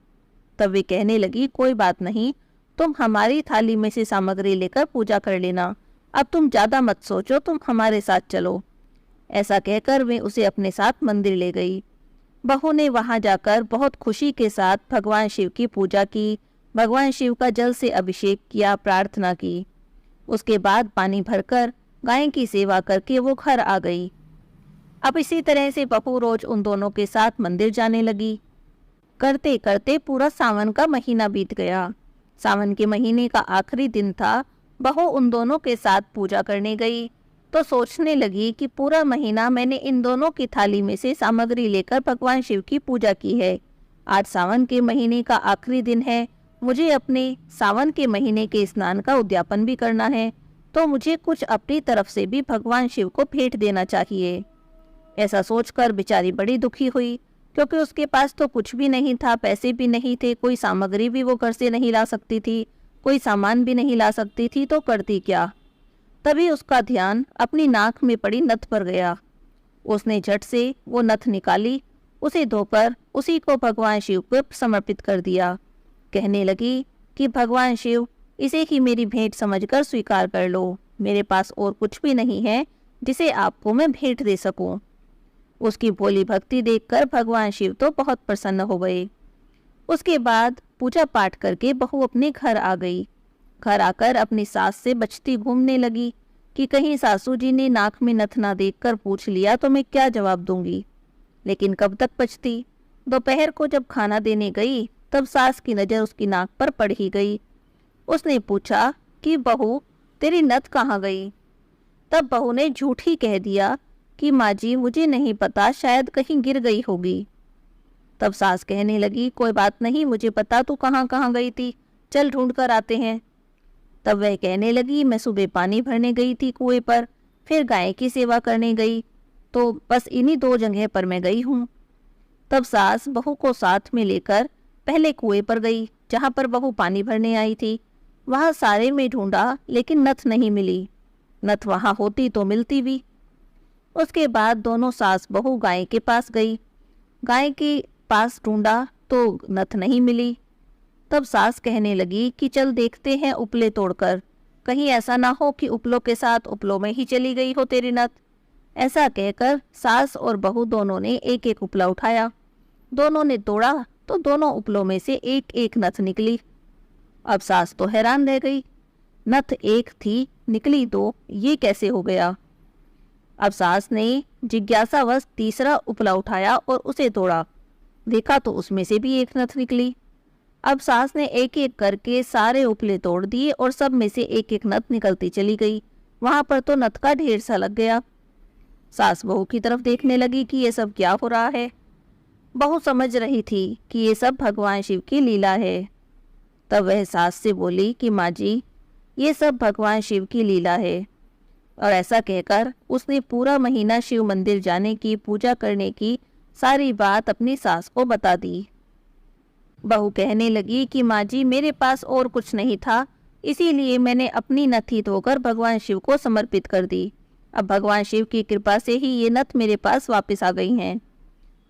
तब वे कहने लगी, कोई बात नहीं, तुम हमारी थाली में से सामग्री लेकर पूजा कर लेना, अब तुम ज्यादा मत सोचो, तुम हमारे साथ चलो। ऐसा कहकर वे उसे अपने साथ मंदिर ले गई। बहू ने वहां जाकर बहुत खुशी के साथ भगवान शिव की पूजा की, भगवान शिव का जल से अभिषेक किया, प्रार्थना की। उसके बाद पानी भरकर गाय की सेवा करके वो घर आ गई। अब इसी तरह से बहू रोज उन दोनों के साथ मंदिर जाने लगी। करते करते पूरा सावन का महीना बीत गया। सावन के महीने का आखिरी दिन था। बहू उन दोनों के साथ पूजा करने गई तो सोचने लगी कि पूरा महीना मैंने इन दोनों की थाली में से सामग्री लेकर भगवान शिव की पूजा की है। आज सावन के महीने का आखिरी दिन है, मुझे अपने सावन के महीने के स्नान का उद्यापन भी करना है, तो मुझे कुछ अपनी तरफ से भी भगवान शिव को भेंट देना चाहिए। ऐसा सोचकर बेचारी बड़ी दुखी हुई, क्योंकि उसके पास तो कुछ भी नहीं था, पैसे भी नहीं थे, कोई सामग्री भी वो घर से नहीं ला सकती थी, कोई सामान भी नहीं ला सकती थी, तो करती क्या। तभी उसका ध्यान अपनी नाक में पड़ी नथ पर गया। उसने झट से वो नथ निकाली, उसे धोकर उसी को भगवान शिव को समर्पित कर दिया। कहने लगी कि भगवान शिव, इसे ही मेरी भेंट समझकर स्वीकार कर लो। मेरे पास और कुछ भी नहीं है जिसे आपको मैं भेंट दे सकूं। उसकी भोली भक्ति देखकर भगवान शिव तो बहुत प्रसन्न हो गए। उसके बाद पूजा पाठ करके बहू अपने घर आ गई। घर आकर अपनी सास से बचती घूमने लगी कि कहीं सासू जी ने नाक में नथ ना देखकर पूछ लिया तो मैं क्या जवाब दूंगी। लेकिन कब तक बचती। दोपहर को जब खाना देने गई तब सास की नज़र उसकी नाक पर पड़ ही गई। उसने पूछा कि बहू, तेरी नथ कहाँ गई। तब बहू ने झूठ ही कह दिया कि माँ जी, मुझे नहीं पता, शायद कहीं गिर गई होगी। तब सास कहने लगी, कोई बात नहीं, मुझे पता तू कहाँ कहाँ गई थी, चल ढूंढ कर आते हैं। तब वह कहने लगी, मैं सुबह पानी भरने गई थी कुएं पर, फिर गाय की सेवा करने गई, तो बस इन्हीं 2 जगह पर मैं गई हूँ। तब सास बहू को साथ में लेकर पहले कुएं पर गई जहाँ पर बहू पानी भरने आई थी। वहाँ सारे में ढूंढा लेकिन नथ नहीं मिली। नथ वहाँ होती तो मिलती भी। उसके बाद दोनों सास बहू गाय के पास गई। गाय के पास ढूंढा तो नथ नहीं मिली। तब सास कहने लगी कि चल देखते हैं उपले तोड़कर, कहीं ऐसा ना हो कि उपलों के साथ उपलों में ही चली गई हो तेरी नथ। ऐसा कहकर सास और बहू दोनों ने एक एक उपला उठाया। दोनों ने तोड़ा तो दोनों उपलों में से एक एक नथ निकली। अब सास तो हैरान रह गई, नथ एक थी निकली 2, ये कैसे हो गया। अब सास ने जिज्ञासावश तीसरा उपला उठाया और उसे तोड़ा, देखा तो उसमें से भी एक नथ निकली। अब सास ने एक एक करके सारे उपले तोड़ दिए और सब में से एक एक नथ निकलती चली गई। वहां पर तो नथ का ढेर सा लग गया। सास बहू की तरफ देखने लगी कि ये सब क्या हो रहा है। बहू समझ रही थी कि ये सब भगवान शिव की लीला है। तब वह सास से बोली कि माँ जी, ये सब भगवान शिव की लीला है। और ऐसा कहकर उसने पूरा महीना शिव मंदिर जाने की, पूजा करने की सारी बात अपनी सास को बता दी। बहू कहने लगी कि माँ जी, मेरे पास और कुछ नहीं था, इसीलिए मैंने अपनी नथी धोकर भगवान शिव को समर्पित कर दी। अब भगवान शिव की कृपा से ही ये नथ मेरे पास वापस आ गई हैं।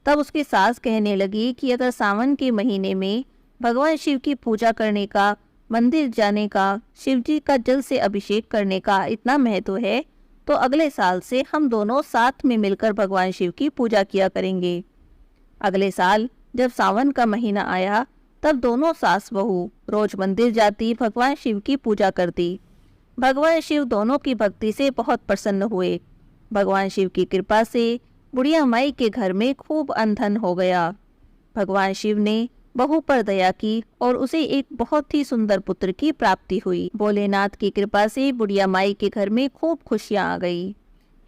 तब उसकी सास कहने लगी कि अगर सावन के महीने में भगवान शिव की पूजा करने का, मंदिर जाने का, शिव जी का जल से अभिषेक करने का इतना महत्व है, तो अगले साल से हम दोनों साथ में मिलकर भगवान शिव की पूजा किया करेंगे। अगले साल जब सावन का महीना आया तब दोनों सास बहू रोज मंदिर जाती, भगवान शिव की पूजा करती। भगवान शिव दोनों की भक्ति से बहुत प्रसन्न हुए। भगवान शिव की कृपा से बुढ़िया माई के घर में खूब अन्न धन हो गया। भगवान शिव ने बहू पर दया की और उसे एक बहुत ही सुंदर पुत्र की प्राप्ति हुई। भोलेनाथ की कृपा से बुढ़िया माई के घर में खूब खुशियां आ गई।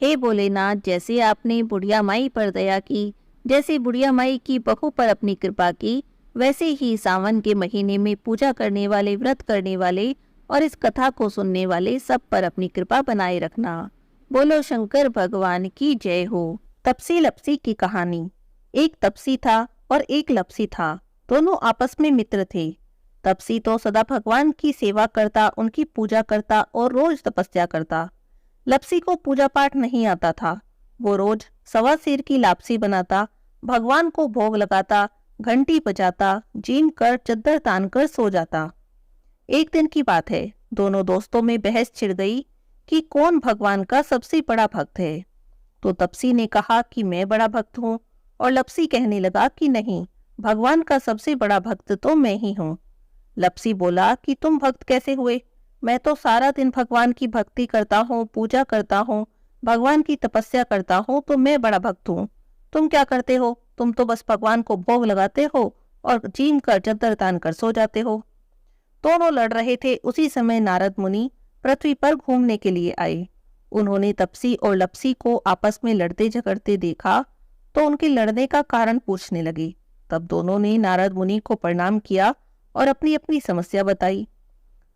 हे भोलेनाथ, जैसे आपने बुढ़िया माई पर दया की, जैसे बुढ़िया माई की बहू पर अपनी कृपा की, वैसे ही सावन के महीने में पूजा करने वाले, व्रत करने वाले और इस कथा को सुनने वाले सब पर अपनी कृपा बनाए रखना। बोलो शंकर भगवान की जय हो। तपसी लपसी की कहानी। एक तपसी था और एक लपसी था, दोनों आपस में मित्र थे। तपसी तो सदा भगवान की सेवा करता, उनकी पूजा करता और रोज तपस्या करता। लपसी को पूजा पाठ नहीं आता था। वो रोज 1.25 सेर की लापसी बनाता, भगवान को भोग लगाता, घंटी बजाता, जीम कर चद्दर तान कर सो जाता। एक दिन की बात है, दोनों दोस्तों में बहस छिड़ गई कि कौन भगवान का सबसे बड़ा भक्त है। तो तपसी ने कहा कि मैं बड़ा भक्त हूँ और लपसी कहने लगा कि नहीं, भगवान का सबसे बड़ा भक्त तो मैं ही हूँ। लपसी बोला कि तुम भक्त कैसे हुए? मैं तो सारा दिन भगवान की भक्ति करता हूँ, पूजा करता हूँ, भगवान की तपस्या करता हूँ, तो मैं बड़ा भक्त हूँ। तुम क्या करते हो? तुम तो बस भगवान को भोग लगाते हो और जीम कर चद्दर तान कर सो जाते हो। दोनों लड़ रहे थे। उसी समय नारद मुनि पृथ्वी पर घूमने के लिए आए। उन्होंने तपसी और लपसी को आपस में लड़ते झगड़ते देखा तो उनके लड़ने का कारण पूछने लगे। तब दोनों ने नारद मुनि को प्रणाम किया और अपनी अपनी समस्या बताई।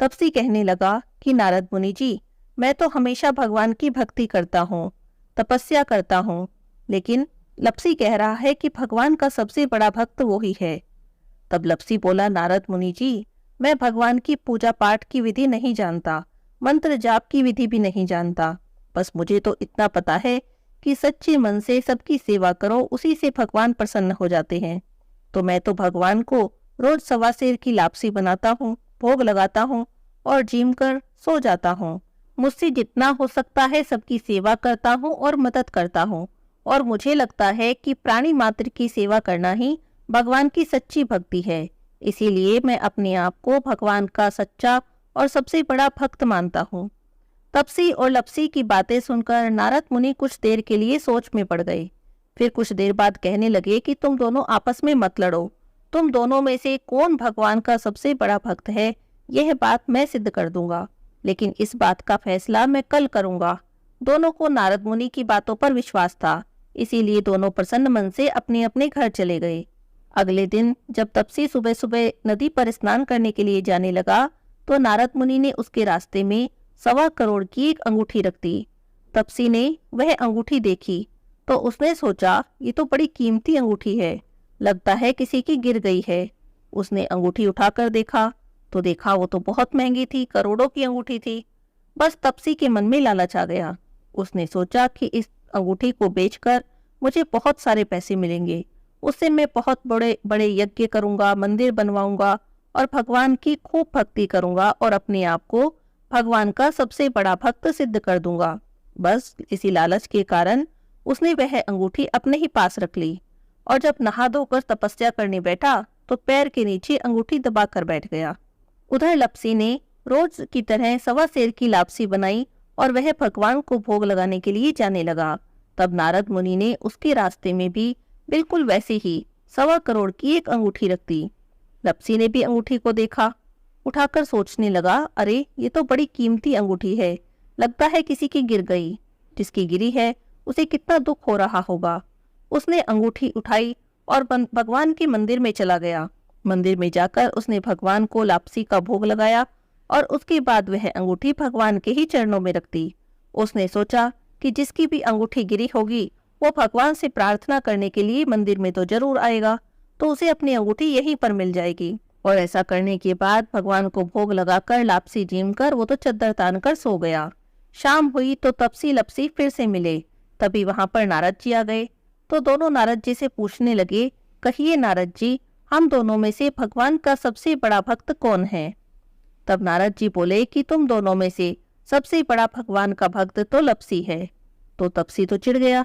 तपसी कहने लगा कि नारद मुनि जी, मैं तो हमेशा भगवान की भक्ति करता हूँ, तपस्या करता हूँ, लेकिन लपसी कह रहा है कि भगवान का सबसे बड़ा भक्त वो ही है। तब लपसी बोला, नारद मुनि जी, मैं भगवान की पूजा पाठ की विधि नहीं जानता, मंत्र जाप की विधि भी नहीं जानता। बस मुझे तो इतना पता है कि सच्चे मन से सबकी सेवा करो, उसी से भगवान प्रसन्न हो जाते हैं। तो मैं तो भगवान को रोज 1.25 सेर की लापसी बनाता हूँ, भोग लगाता हूँ और जीम कर सो जाता हूँ। मुझसे जितना हो सकता है सबकी सेवा करता हूँ और मदद करता हूँ, और मुझे लगता है कि प्राणी मात्र की सेवा करना ही भगवान की सच्ची भक्ति है। इसीलिए मैं अपने आप को भगवान का सच्चा और सबसे बड़ा भक्त मानता हूँ। तपसी और लपसी की बातें सुनकर नारद मुनि कुछ देर के लिए सोच में पड़ गए। फिर कुछ देर बाद कहने लगे कि तुम दोनों आपस में मत लड़ो। तुम दोनों में से कौन भगवान का सबसे बड़ा भक्त है, यह बात मैं सिद्ध कर दूंगा, लेकिन इस बात का फैसला मैं कल करूंगा। दोनों को नारद मुनि की बातों पर विश्वास था, इसीलिए दोनों प्रसन्न मन से अपने अपने घर चले गए। अगले दिन जब तपसी सुबह सुबह नदी पर स्नान करने के लिए जाने लगा, तो नारद मुनि ने उसके रास्ते में 1.25 करोड़ की एक अंगूठी रख दी। तपसी ने वह अंगूठी देखी तो उसने सोचा, ये तो बड़ी कीमती अंगूठी है, लगता है किसी की गिर गई है। उसने अंगूठी उठाकर देखा तो देखा वो तो बहुत महंगी थी, करोड़ों की अंगूठी थी। बस तपसी के मन में लालच आ गया। उसने सोचा कि इस अंगूठी को बेचकर मुझे बहुत सारे पैसे मिलेंगे, उससे मैं बहुत बड़े बड़े यज्ञ करूंगा, मंदिर बनवाऊंगा और भगवान की खूब भक्ति करूंगा और अपने आप को भगवान का सबसे बड़ा भक्त सिद्ध कर दूंगा। बस इसी लालच के कारण उसने वह अंगूठी अपने ही पास रख ली, और जब नहा धोकर तपस्या करने बैठा तो पैर के नीचे अंगूठी दबाकर बैठ गया। उधर लपसी ने रोज की तरह 1.25 सेर की लापसी बनाई और वह भगवान को भोग लगाने के लिए जाने लगा। तब नारद मुनि ने उसके रास्ते में भी बिल्कुल वैसे ही 1.25 करोड़ की एक अंगूठी रख दी। लपसी ने भी अंगूठी को देखा, उठाकर सोचने लगा, अरे ये तो बड़ी कीमती अंगूठी है, लगता है किसी की गिर गई। जिसकी गिरी है उसे कितना दुख हो रहा होगा। उसने अंगूठी उठाई और भगवान के मंदिर में चला गया। मंदिर में जाकर उसने भगवान को लापसी का भोग लगाया और उसके बाद वह अंगूठी भगवान के ही चरणों में रख दी। उसने सोचा कि जिसकी भी अंगूठी गिरी होगी वो भगवान से प्रार्थना करने के लिए मंदिर में तो जरूर आएगा, तो उसे अपनी अंगूठी यहीं पर मिल जाएगी। और ऐसा करने के बाद भगवान को भोग लगाकर लापसी जीम कर वो तो चद्दर तान कर सो गया। शाम हुई तो तपसी लपसी फिर से मिले। तभी वहां पर नारद जी आ गए तो दोनों नारद जी से पूछने लगे, कहिए नारद जी, हम दोनों में से भगवान का सबसे बड़ा भक्त कौन है? तब नारद जी बोले कि तुम दोनों में से सबसे बड़ा भगवान का भक्त तो लपसी है। तो तपसी तो चिढ़ गया,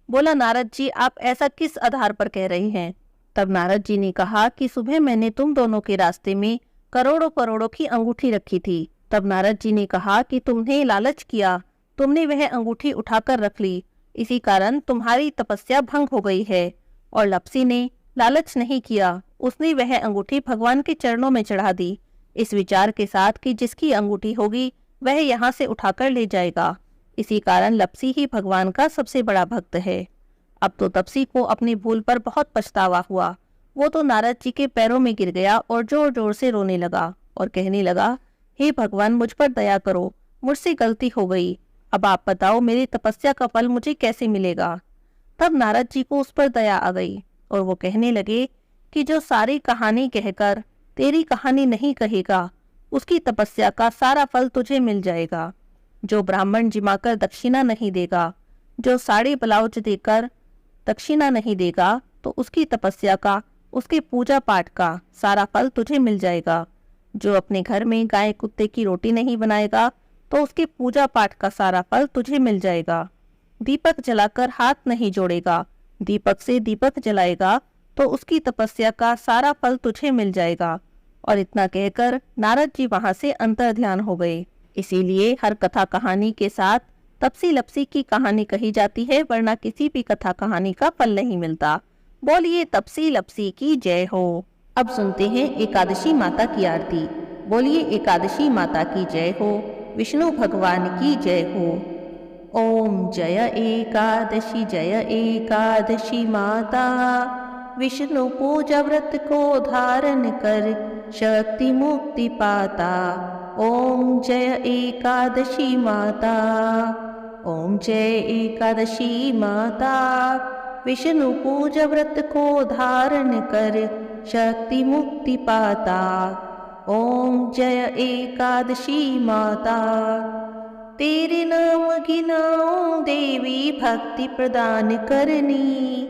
बोला, नारद जी आप ऐसा किस आधार पर कह रहे हैं? तब नारद जी ने कहा कि सुबह मैंने तुम दोनों के रास्ते में करोड़ों करोड़ों की अंगूठी रखी थी। तब नारद जी ने कहा कि तुमने लालच किया, तुमने वह अंगूठी उठाकर रख ली, इसी कारण तुम्हारी तपस्या भंग हो गई है। और लपसी ने लालच नहीं किया, उसने वह अंगूठी भगवान के चरणों में चढ़ा दी, इस विचार के साथ कि जिसकी अंगूठी होगी वह यहाँ से उठाकर ले जाएगा। इसी कारण लपसी ही भगवान का सबसे बड़ा भक्त है। अब तो तपसी को अपनी भूल पर बहुत पछतावा हुआ। वो तो नारद जी के पैरों में गिर गया और जोर जोर से रोने लगा और कहने लगा, हे भगवान मुझ पर दया करो, मुझसे गलती हो गई, अब आप बताओ मेरी तपस्या का फल मुझे कैसे मिलेगा? तब नारद जी को उस पर दया आ गई और वो कहने लगे कि जो सारी कहानी कहकर तेरी कहानी नहीं कहेगा उसकी तपस्या का सारा फल तुझे मिल जाएगा। जो ब्राह्मण जिमाकर दक्षिणा नहीं देगा, जो साड़ी ब्लाउज देकर दक्षिणा नहीं देगा, तो उसकी तपस्या का, उसके पूजा पाठ का सारा फल तुझे मिल जाएगा। जो अपने घर में गाय कुत्ते की रोटी नहीं बनाएगा तो उसके पूजा पाठ का सारा फल तुझे मिल जाएगा। दीपक जलाकर हाथ नहीं जोड़ेगा, दीपक से दीपक जलाएगा तो उसकी तपस्या का सारा फल तुझे मिल जाएगा। और इतना कहकर नारद जी वहां से अंतर्ध्यान हो गए। इसीलिए हर कथा कहानी के साथ तपसी लपसी की कहानी कही जाती है, वरना किसी भी कथा कहानी का फल नहीं मिलता। बोलिए तपसी लपसी की जय हो। अब सुनते हैं एकादशी माता की आरती। बोलिए एकादशी माता की जय हो, विष्णु भगवान की जय हो। ओम जय एकादशी माता, विष्णु पूजा व्रत को धारण कर शक्ति मुक्ति पाता। ओम जय एकादशी माता, ओम जय एकादशी माता, विष्णु पूजा व्रत को धारण कर शक्ति मुक्ति पाता। ओम जय एकादशी माता। तेरे नाम गिनाऊं देवी भक्ति प्रदान करनी,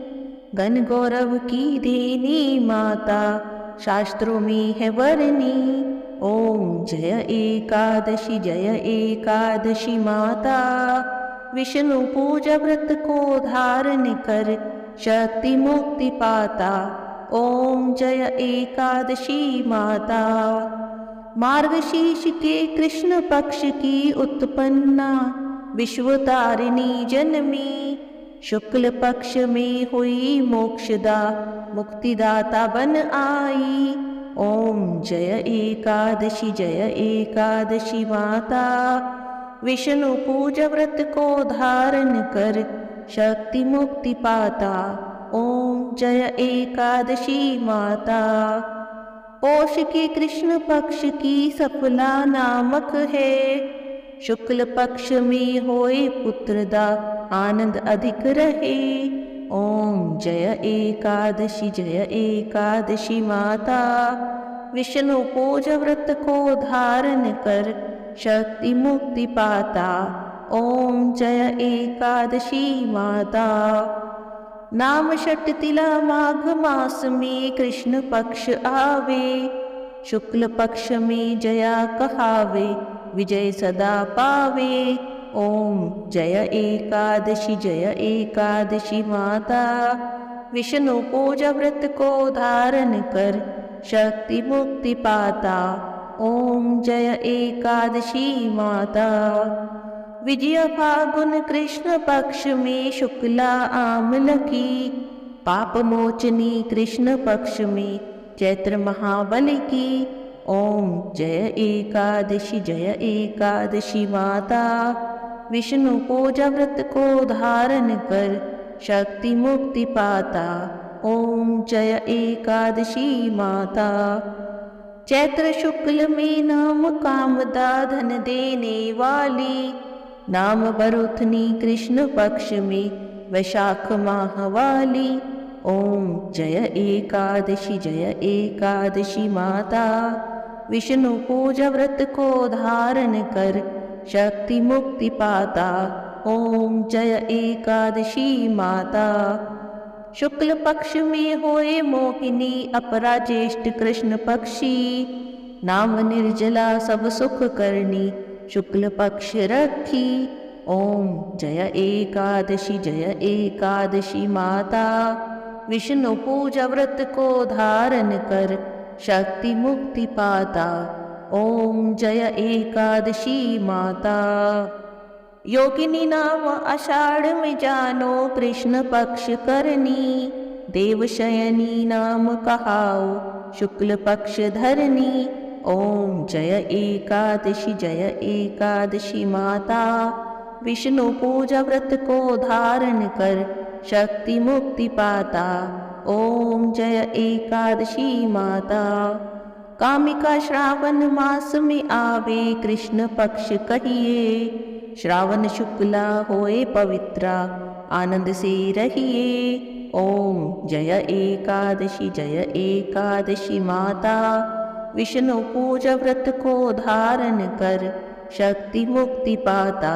गण गौरव की देनी माता शास्त्रों में है वरनी। ओम जय एकादशी माता, विष्णु पूजा व्रत को धारण कर शक्ति मुक्ति पाता। ओम जय एकादशी माता, मार्गशीर्ष के कृष्ण पक्ष की उत्पन्ना विश्वतारिणी जन्मी, शुक्ल पक्ष में हुई मोक्षदा मुक्तिदाता बन आई। ओम जय एकादशी माता, विष्णु पूजा व्रत को धारण कर शक्ति मुक्ति पाता। ओम जय एकादशी माता, पौष के कृष्ण पक्ष की सफला नामक है, शुक्ल पक्ष में होए पुत्रदा आनंद अधिक रहे। ओम जय एकादशी माता, विष्णु पूजा व्रत को धारण कर शक्ति मुक्ति पाता। ओम जय एकादशी माता, नाम षट तिला माघ मास में कृष्ण पक्ष आवे, शुक्ल पक्ष में जया कहावे विजय सदा पावे। ओम जय एकादशी माता, विष्णु पूजा व्रत को धारण कर शक्ति मुक्ति पाता। ओम जय एकादशी माता, विजय फागुन कृष्ण पक्ष में शुक्ला आमल की, पाप मोचनी कृष्ण पक्ष में चैत्र महाबल की। ओम जय एकादशी माता, विष्णु पूजा व्रत को धारण कर शक्ति मुक्ति पाता। ओम जय एकादशी माता, चैत्र शुक्ल में नाम कामदा धन देने वाली, नाम बरुथनी कृष्ण पक्ष में वैशाख माह वाली। ओम जय एकादशी माता, विष्णु पूजा व्रत को धारण कर शक्ति मुक्ति पाता। ओम जय एकादशी माता, शुक्ल पक्ष में होए मोहिनी अपरा ज्येष्ठ कृष्ण पक्षी, नाम निर्जला सब सुख करनी शुक्ल पक्ष रखी। ओम जय एकादशी माता, विष्णु पूजा व्रत को धारण कर शक्ति मुक्ति पाता। ओम जय एकादशी माता, योगिनी नाम आषाढ़ में जानो कृष्ण पक्ष करनी, देवशयनी नाम कहाओ शुक्ल पक्ष धरनी। ओम जय एकादशी माता, विष्णु पूजा व्रत को धारण कर शक्ति मुक्ति पाता। ओम जय एकादशी माता, कामिका श्रावण मास में आवे कृष्ण पक्ष कहिए, श्रावण शुक्ला होए पवित्रा आनंद से रहिए। ओम जय एकादशी माता, विष्णु पूजा व्रत को धारण कर शक्ति मुक्ति पाता।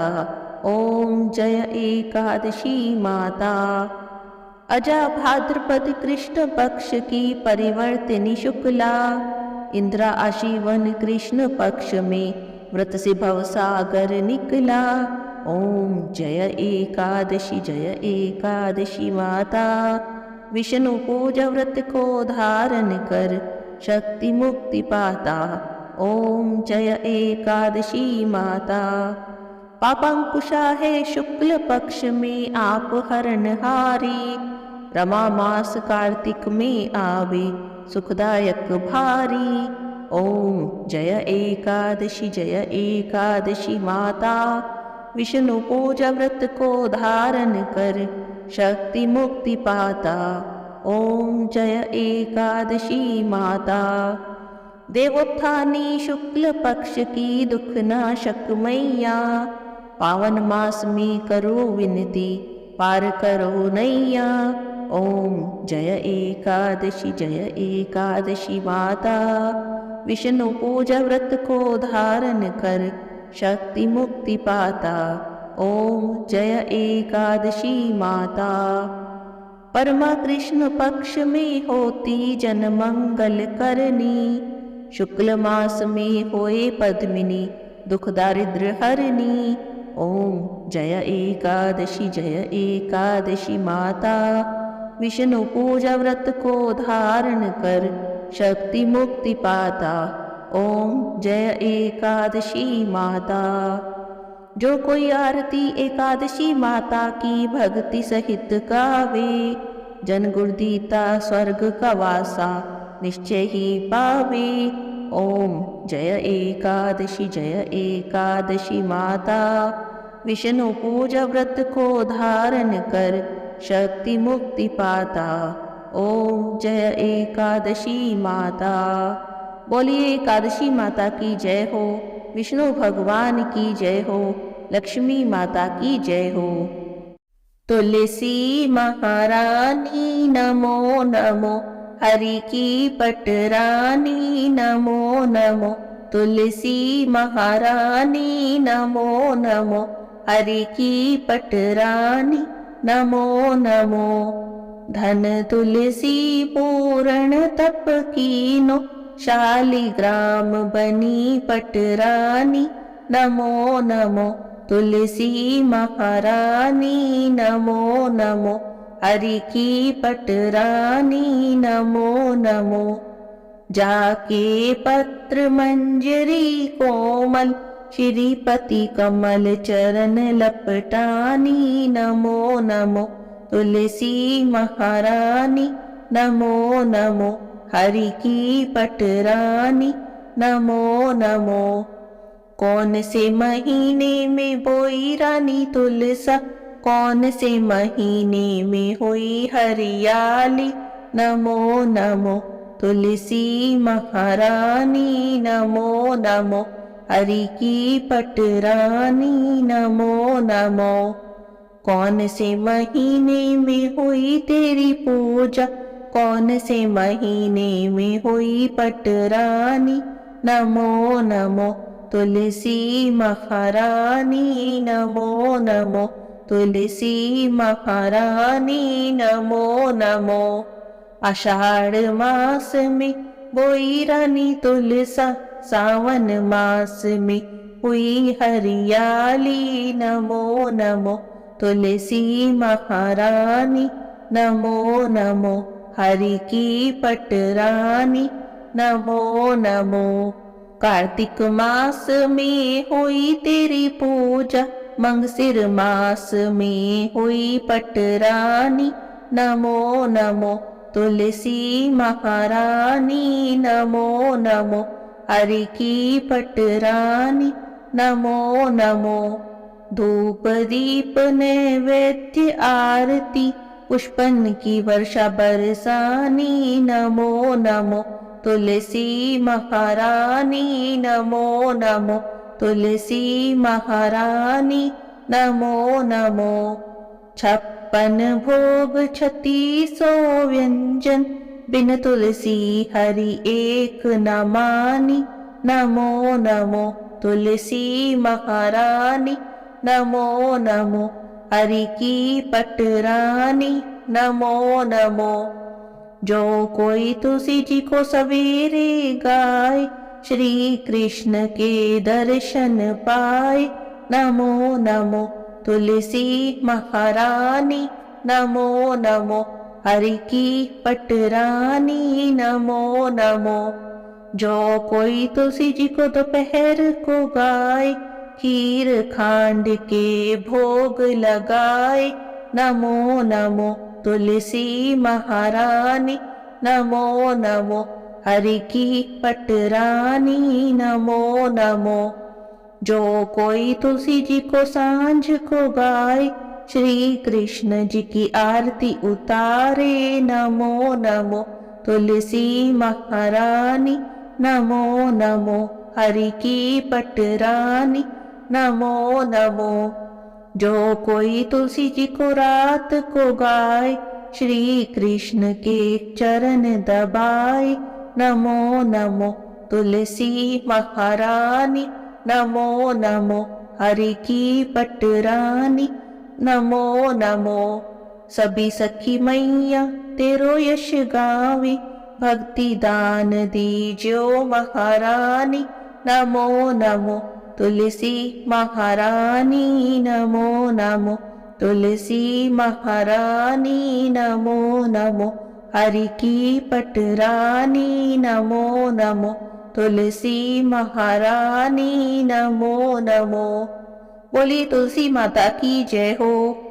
ओम जय एकादशी माता, अजा भाद्रपद कृष्ण पक्ष की परिवर्तिनी शुक्ला, इंद्रा आशीवन कृष्ण पक्ष में व्रत से भवसागर निकला। ओम जय एकादशी माता, विष्णु पूजा व्रत को धारण कर शक्ति मुक्ति पाता। ओम जय एकादशी माता, पापांकुशा है शुक्ल पक्ष में आप हरणहारी, रमा मास कार्तिक में आवे सुखदायक भारी। ओम जय एकादशी माता, विष्णु पूजा व्रत को धारण कर शक्ति मुक्ति पाता। ओम जय एकादशी माता, देवोत्थानी शुक्ल पक्ष की दुख नाशक मैया, पावन मास में करो विनती पार करो नैया। ओम जय एकादशी माता, विष्णु पूजा व्रत को धारण कर शक्ति मुक्ति पाता। ओम जय एकादशी माता। परमा कृष्ण पक्ष में होती जन मंगल करनी, शुक्ल मास में होए पद्मिनी दुख दारिद्र हरनी। ओम जय एकादशी माता। विष्णु पूजा व्रत को धारण कर शक्ति मुक्ति पाता। ओम जय एकादशी माता। जो कोई आरती एकादशी माता की भक्ति सहित गावे, जन गुरुदीता स्वर्ग का वासा निश्चय ही पावे। ओम जय एकादशी माता। विष्णु पूजा व्रत को धारण कर शक्ति मुक्ति पाता। ओम जय एकादशी माता। बोलिए एकादशी माता की जय हो, विष्णु भगवान की जय हो, लक्ष्मी माता की जय हो। तुलसी महारानी नमो नमो, हरि की पटरानी नमो नमो। तुलसी महारानी नमो नमो, हरि की पटरानी नमो नमो। धन तुलसी पूर्ण तप कीनो, शालिग्राम बनी पटरानी नमो नमो। तुलसी महारानी नमो नमो, हरि की पटरानी नमो नमो। जाके पत्र मंजरी कोमल, श्रीपति कमल चरण लपटानी नमो नमो। तुलसी महारानी नमो नमो, हरि की पटरानी नमो नमो। कौन से महीने में बोई रानी तुलसा, कौन से महीने में हुई हरियाली नमो नमो। तुलसी महारानी नमो नमो, हरि की पटरानी नमो नमो। कौन से महीने में हुई तेरी पूजा, कौन से महीने में हुई पटरानी नमो नमो। तुलसी महारानी नमो नमो। तुलसी महारानी नमो नमो। आषाढ़ मास में बोई रानी तुलसा, सावन मास में हुई हरियाली नमो नमो। तुलसी महारानी नमो नमो, हरि की पटरानी नमो नमो। कार्तिक मास में हुई तेरी पूजा, मंगसिर मास में हुई पटरानी नमो नमो। तुलसी महारानी नमो नमो, हरि की पटरानी नमो नमो। धूप दीप नैवेद्य आरती, पुष्पन की वर्षा बरसानी नमो नमो। तुलसी महारानी नमो नमो। तुलसी महारानी नमो नमो। 56 भोग 3600 व्यंजन, बिन तुलसी हरि एक न मानी नमो नमो। तुलसी महारानी नमो नमो, हरि की पटरानी नमो नमो। जो कोई तुलसी जी को सवेरे गाए, श्री कृष्ण के दर्शन पाए नमो नमो। तुलसी महारानी नमो नमो, हरि की पटरानी नमो नमो। जो कोई तुलसी जी को दोपहर को गाए, खीर खांड के भोग लगाए नमो नमो। तुलसी महारानी नमो नमो, हरि की पटरानी नमो नमो। जो कोई तुलसी जी को सांझ को गाए, श्री कृष्ण जी की आरती उतारे नमो नमो। तुलसी महारानी नमो नमो, हरि की पटरानी नमो नमो। जो कोई तुलसी जी को रात को गाए, श्री कृष्ण के चरण दबाए नमो नमो। तुलसी महारानी नमो नमो हरि की पटरानी, नमो नमो। सभी सखी मैया तेरो यश गावे, भक्ति दान दीजो महारानी, नमो नमो तुलसी महारानी, नमो नमो तुलसी महारानी, नमो नमो हरि की पटरानी, नमो नमो तुलसी महारानी, नमो नमो। बोली तुलसी माता की जय हो।